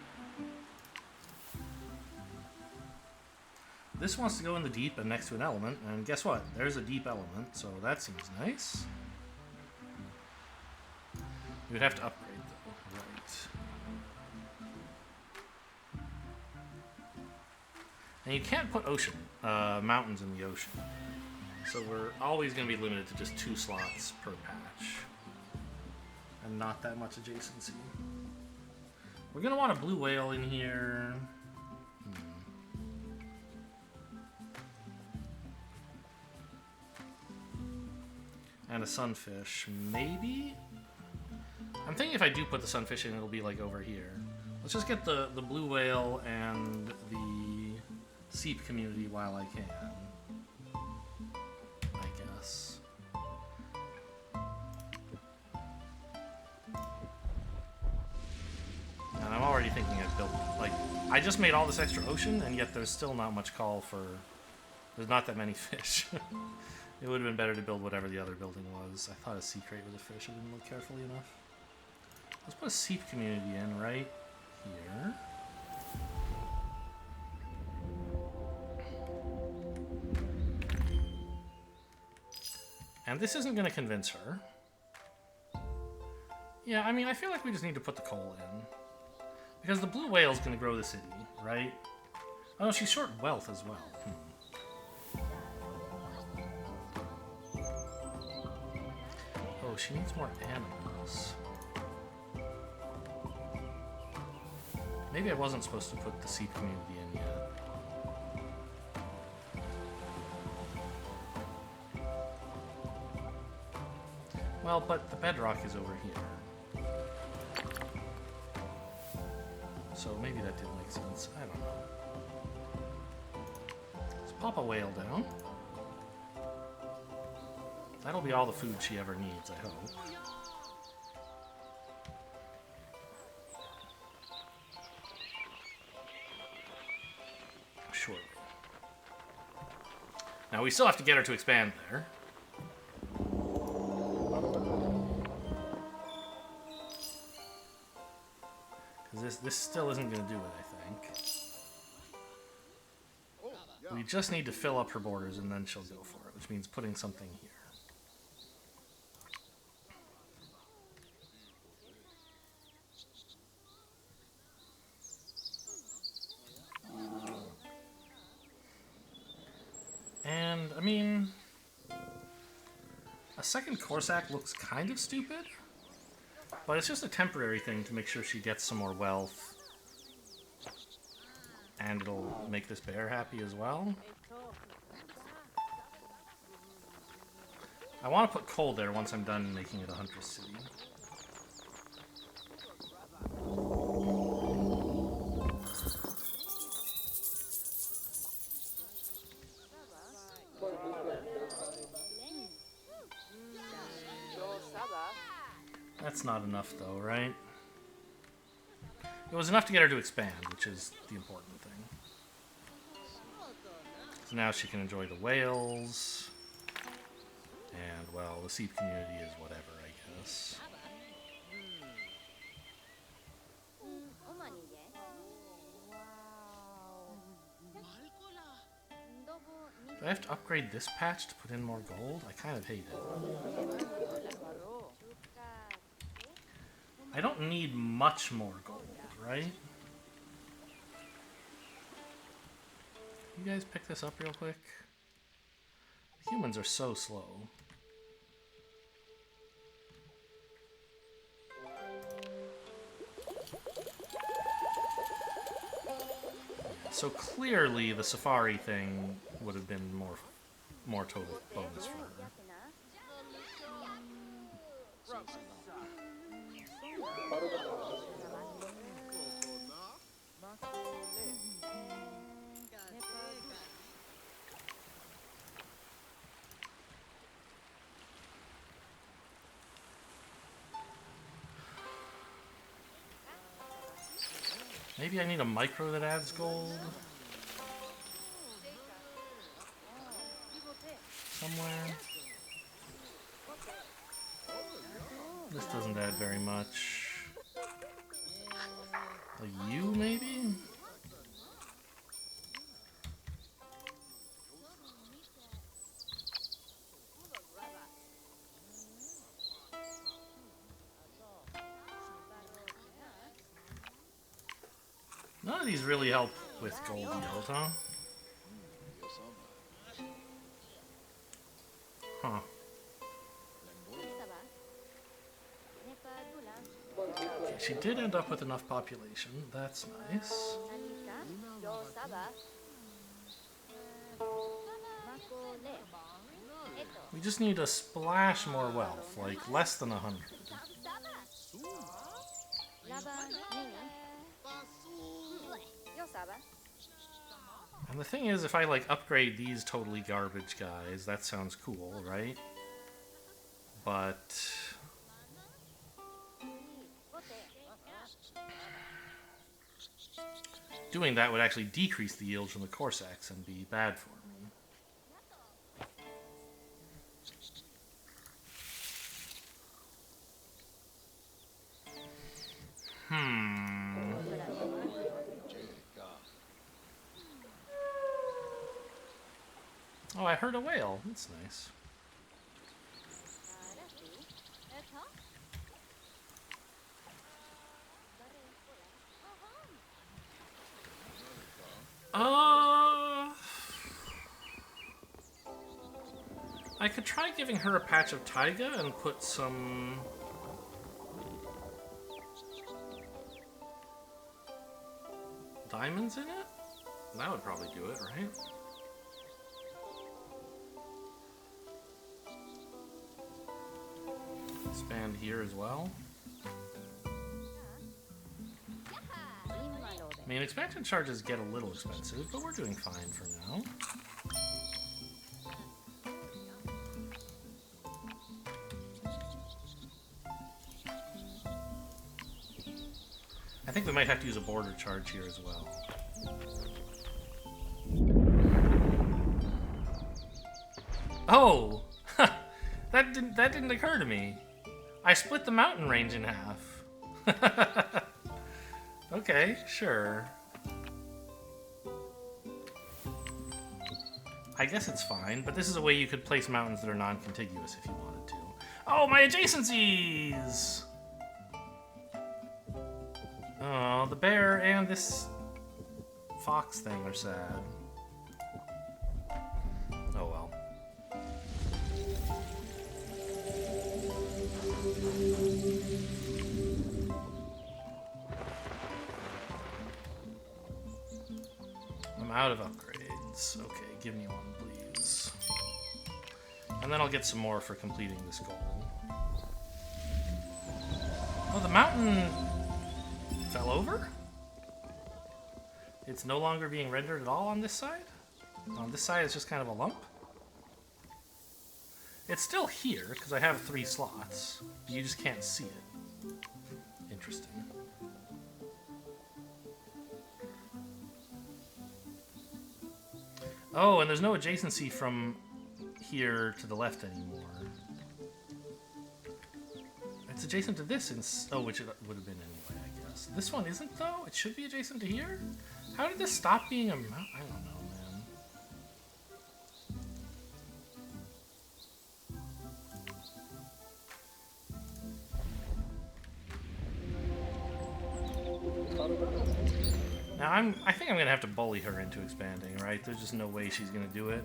This wants to go in the deep and next to an element, and guess what? There's a deep element, so that seems nice. We would have to upgrade, though. Right. And you can't put mountains in the ocean. So we're always going to be limited to just 2 slots per patch. And not that much adjacency. We're going to want a blue whale in here. And a sunfish, maybe? I'm thinking if I do put the sunfish in, it'll be like over here. Let's just get the blue whale and the seep community while I can. I guess. And I'm already thinking I've built, like, I just made all this extra ocean, and yet there's still not much call for, there's not that many fish. It would have been better to build whatever the other building was. I thought a sea crate was a fish. I didn't look carefully enough. Let's put a seep community in right here. And this isn't going to convince her. Yeah, I mean, I feel like we just need to put the coal in. Because the blue whale is going to grow the city, right? Oh, she's short wealth as well. she needs more animals. Maybe I wasn't supposed to put the seep community in yet. Well, but the bedrock is over here. So maybe that didn't make sense. I don't know. Let's pop a whale down. That'll be all the food she ever needs, I hope. Shortly. Now we still have to get her to expand there. Because this still isn't going to do it, I think. We just need to fill up her borders and then she'll go for it, which means putting something here. And, I mean, a second Corsac looks kind of stupid, but it's just a temporary thing to make sure she gets some more wealth. And it'll make this bear happy as well. I want to put coal there once I'm done making it a hunter's city. That's not enough though, right? It was enough to get her to expand, which is the important thing. So now she can enjoy the whales. And, well, the seep community is whatever, I guess. Do I have to upgrade this patch to put in more gold? I kind of hate it. I don't need much more gold, right? You guys pick this up real quick? Humans are so slow. So clearly the safari thing would have been more total bonus for her. Maybe I need a micro that adds gold? Somewhere? This doesn't add very much. A U, maybe? None of these really help with gold yield, huh? Huh. Okay, she did end up with enough population. That's nice. We just need a splash more wealth, like less than 100. And the thing is, if I like upgrade these totally garbage guys, that sounds cool, right? But doing that would actually decrease the yield from the Corsairs and be bad for me. Oh, I heard a whale. That's nice. I could try giving her a patch of taiga and put some... diamonds in it? That would probably do it, right? Expand here as well. I mean, expansion charges get a little expensive, but we're doing fine for now. I think we might have to use a border charge here as well. Oh! that didn't occur to me. I split the mountain range in half. Okay, sure. I guess it's fine, but this is a way you could place mountains that are non-contiguous if you wanted to. Oh, my adjacencies! Oh, the bear and this fox thing are sad. Oh well. I'm out of upgrades. Okay, give me one, please. And then I'll get some more for completing this goal. Oh, the mountain fell over? It's no longer being rendered at all on this side? On this side, it's just kind of a lump? It's still here, because I have 3 slots. You just can't see it. Interesting. Oh, and there's no adjacency from here to the left anymore. It's adjacent to this, which it would have been anyway, I guess. This one isn't, though? It should be adjacent to here? How did this stop being a mountain? I don't know, man. Now, I think I'm going to have to bully her into expanding, right? There's just no way she's going to do it.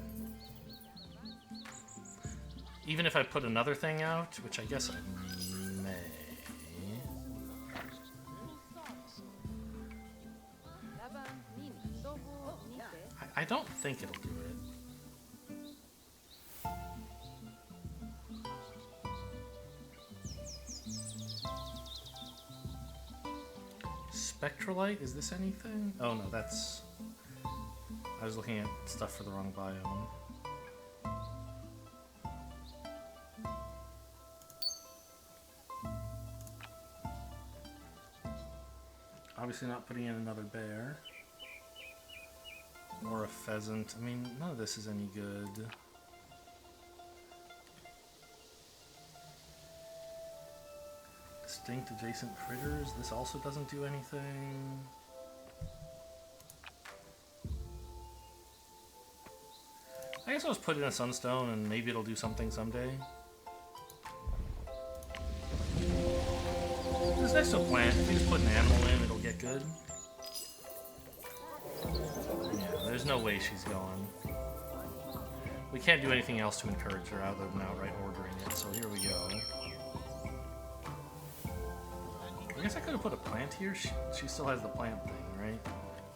Even if I put another thing out, which I guess I may. I don't think it'll do it. Spectralite? Is this anything? Oh no, that's... I was looking at stuff for the wrong biome. Obviously not putting in another bear. Or a pheasant. I mean, none of this is any good. Distinct adjacent critters. This also doesn't do anything. I guess I'll just put in a sunstone and maybe it'll do something someday. This next to a plant, if you just put an animal in, it'll get good. Yeah, there's no way she's going. We can't do anything else to encourage her other than outright ordering it, so here we go. I guess I could have put a plant here. She still has the plant thing, right?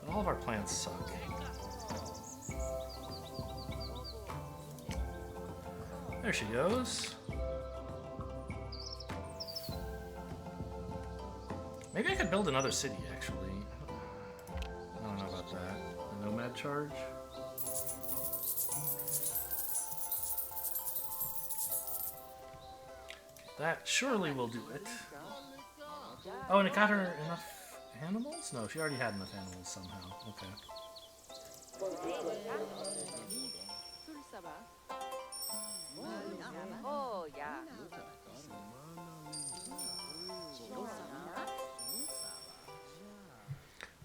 But all of our plants suck. There she goes. Maybe I could build another city, actually. I don't know about that. A nomad charge? That surely will do it. Oh, and it got her enough animals? No, she already had enough animals somehow. Okay.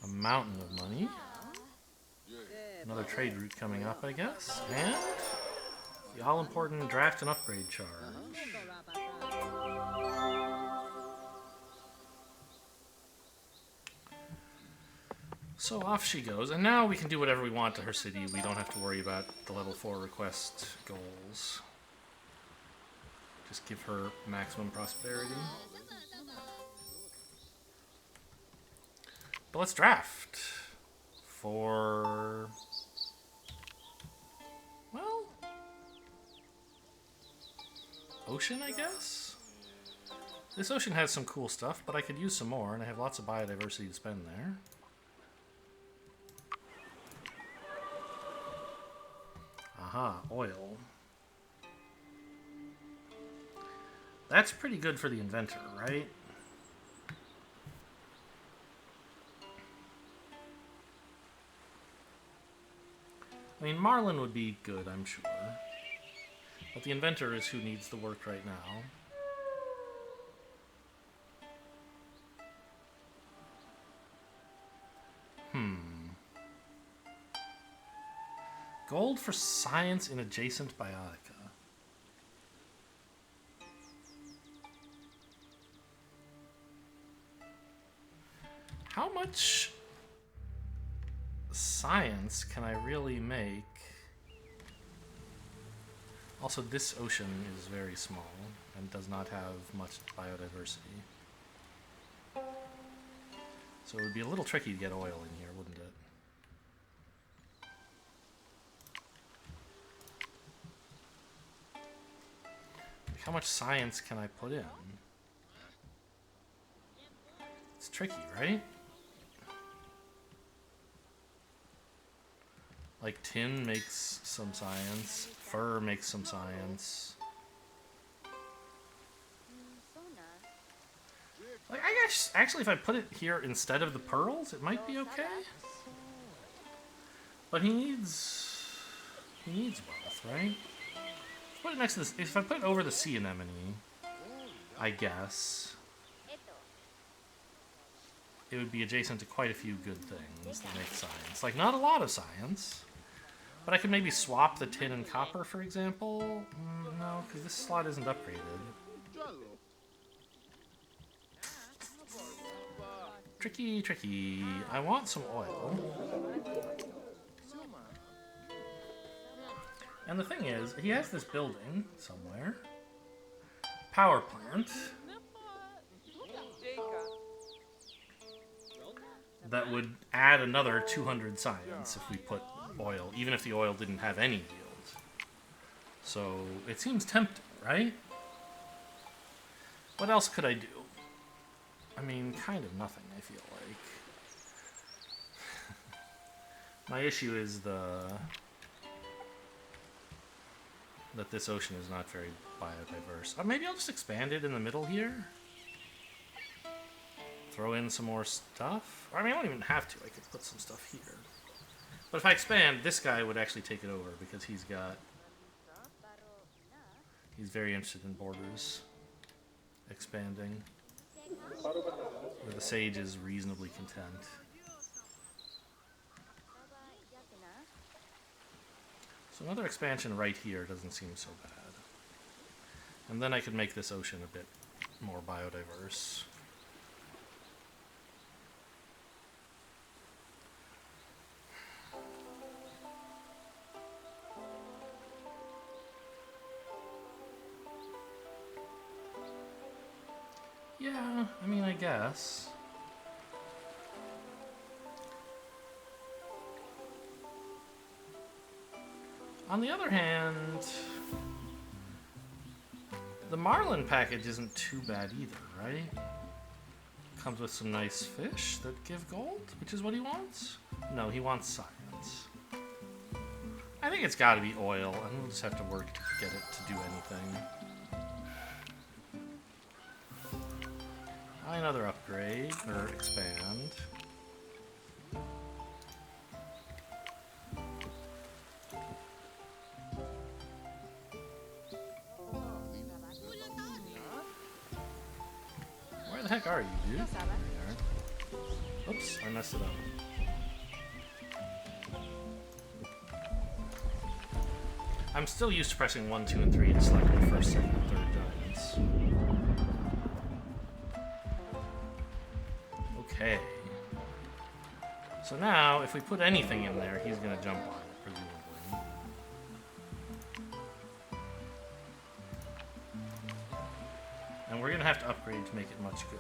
A mountain of money. Another trade route coming up, I guess. And the all-important draft and upgrade charge. So off she goes, and now we can do whatever we want to her city. We don't have to worry about the level 4 request goals. Just give her maximum prosperity. But let's draft for... well... ocean, I guess? This ocean has some cool stuff, but I could use some more, and I have lots of biodiversity to spend there. Aha, oil. That's pretty good for the inventor, right? I mean, Marlin would be good, I'm sure. But the inventor is who needs the work right now. Gold for science in adjacent biotica. How much science can I really make? Also, this ocean is very small and does not have much biodiversity. So it would be a little tricky to get oil in here, wouldn't it? How much science can I put in? It's tricky, right? Like tin makes some science, fur makes some science. Like, I guess actually if I put it here instead of the pearls, it might be okay. But he needs wealth, right? Put it next to this. If I put it over the sea anemone, I guess it would be adjacent to quite a few good things that make science. Like, not a lot of science, but I could maybe swap the tin and copper, for example. No, because this slot isn't upgraded. Tricky, tricky. I want some oil. And the thing is, he has this building somewhere. Power plant. That would add another 200 science if we put oil, even if the oil didn't have any yield. So, it seems tempting, right? What else could I do? I mean, kind of nothing, I feel like. My issue is that this ocean is not very biodiverse. Maybe I'll just expand it in the middle here. Throw in some more stuff. I mean, I don't even have to. I could put some stuff here. But if I expand, this guy would actually take it over because he's very interested in borders expanding. Where the sage is reasonably content. So another expansion right here doesn't seem so bad. And then I could make this ocean a bit more biodiverse. Yeah, I mean, I guess. On the other hand, the Marlin package isn't too bad either, right? Comes with some nice fish that give gold, which is what he wants? No, he wants science. I think it's gotta be oil, and we'll just have to work to get it to do anything. Another upgrade, or expand. Where the heck are you, dude? There you are. Oops, I messed it up. I'm still used to pressing 1, 2, and 3 to select the first, second, and third giants. Okay. So now, if we put anything in there, he's going to jump on it, presumably. we're gonna have to upgrade to make it much good.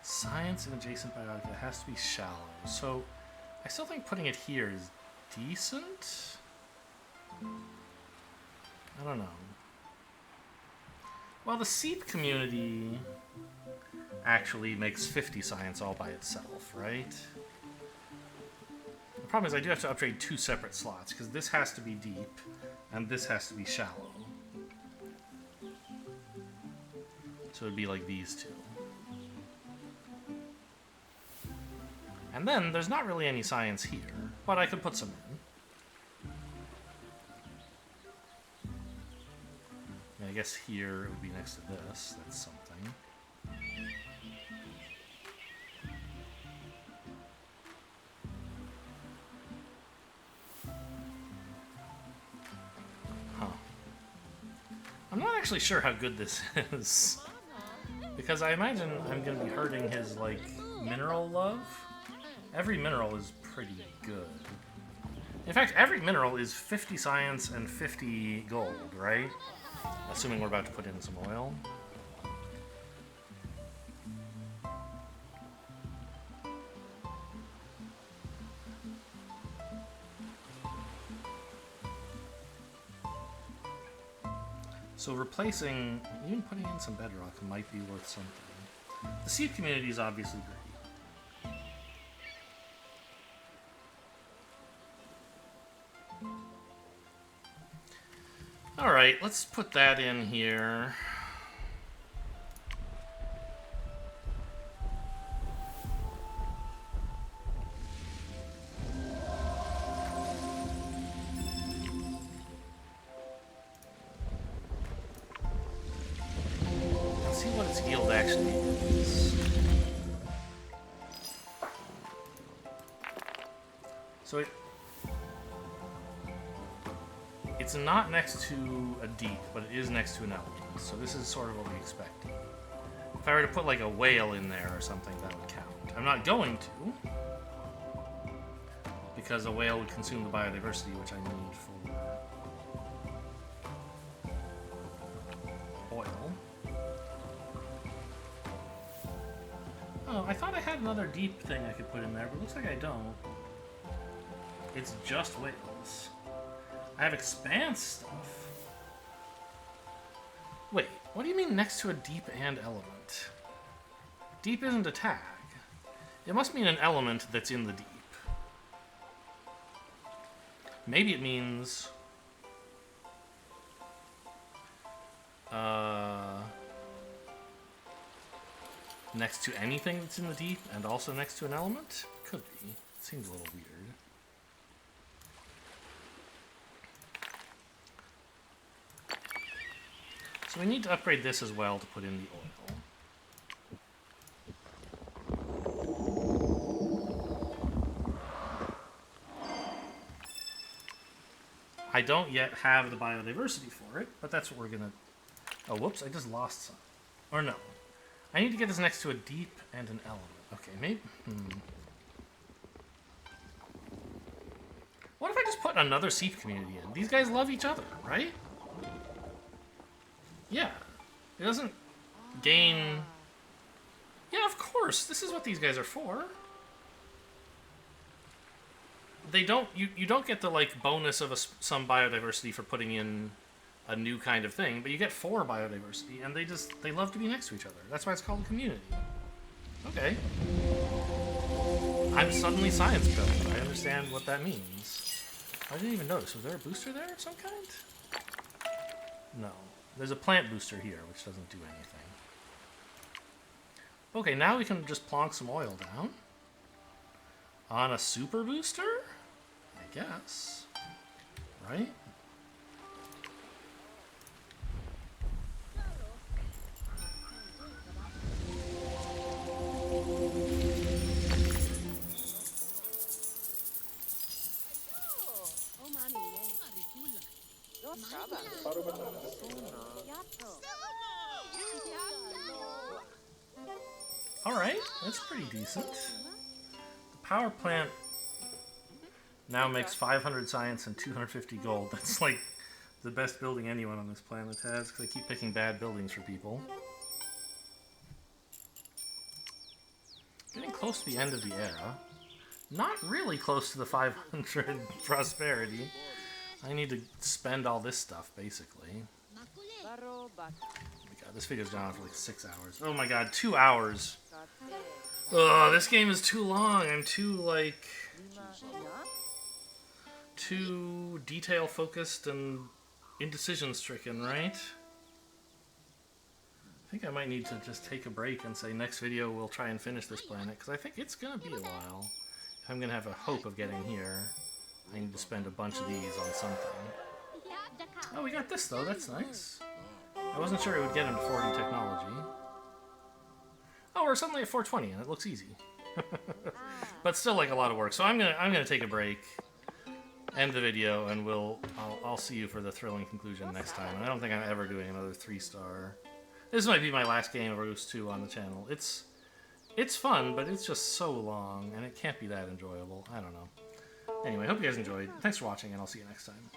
Science and adjacent biotic, it has to be shallow. So I still think putting it here is decent. I don't know. Well, the seep community actually makes 50 science all by itself, right? The problem is I do have to upgrade 2 separate slots, because this has to be deep, and this has to be shallow. So it'd be like these two. And then, there's not really any science here, but I could put some in. And I guess here it would be next to this. That's something. Huh. I'm not actually sure how good this is. Because I imagine I'm going to be hurting his, like, mineral love. Every mineral is pretty good. In fact, every mineral is 50 science and 50 gold, right? Assuming we're about to put in some oil. So replacing, even putting in some bedrock might be worth something. The seed community is obviously great. Alright, let's put that in here. Let's see what its yield actually is. So it's not next to a deep, but it is next to an element. So this is sort of what we expected. If I were to put like a whale in there or something, that would count. I'm not going to, because a whale would consume the biodiversity, which I need for oil. Oh, I thought I had another deep thing I could put in there, but it looks like I don't. It's just whales. I have expanse stuff. Wait, what do you mean next to a deep and element? Deep isn't a tag. It must mean an element that's in the deep. Maybe it means... next to anything that's in the deep and also next to an element? Could be. It seems a little weird. So we need to upgrade this as well to put in the oil. I don't yet have the biodiversity for it, but that's what we're gonna... Oh, whoops, I just lost some. Or no. I need to get this next to a deep and an element. Okay, maybe... What if I just put another seep community in? These guys love each other, right? Yeah, it doesn't gain... Yeah, of course, this is what these guys are for. They don't... You don't get the, like, bonus of some biodiversity for putting in a new kind of thing, but you get 4 biodiversity, and they love to be next to each other. That's why it's called a community. Okay. I'm suddenly science built. I understand what that means. I didn't even notice. Was there a booster there of some kind? No. There's a plant booster here, which doesn't do anything. Okay, now we can just plonk some oil down. On a super booster? I guess. Right? Alright, that's pretty decent. Power plant now makes 500 science and 250 gold. That's like the best building anyone on this planet has, because I keep picking bad buildings for people. Getting close to the end of the era. Not really close to the 500 prosperity. I need to spend all this stuff, basically. Oh my god, this video's gone on for like 6 hours. Oh my god, 2 hours. Ugh, this game is too long. I'm too, like... too detail-focused and indecision-stricken, right? I think I might need to just take a break and say next video we'll try and finish this planet, because I think it's going to be a while. If I'm going to have a hope of getting here, I need to spend a bunch of these on something. Oh, we got this though, that's nice. I wasn't sure it would get into 4D technology. Oh, we're suddenly at 420 and it looks easy. But still like a lot of work, so I'm gonna take a break, end the video, and I'll see you for the thrilling conclusion next time. And I don't think I'm ever doing another 3-star. This might be my last game of Reus 2 on the channel. It's fun, but it's just so long, and it can't be that enjoyable. I don't know. Anyway, hope you guys enjoyed. Thanks for watching, and I'll see you next time.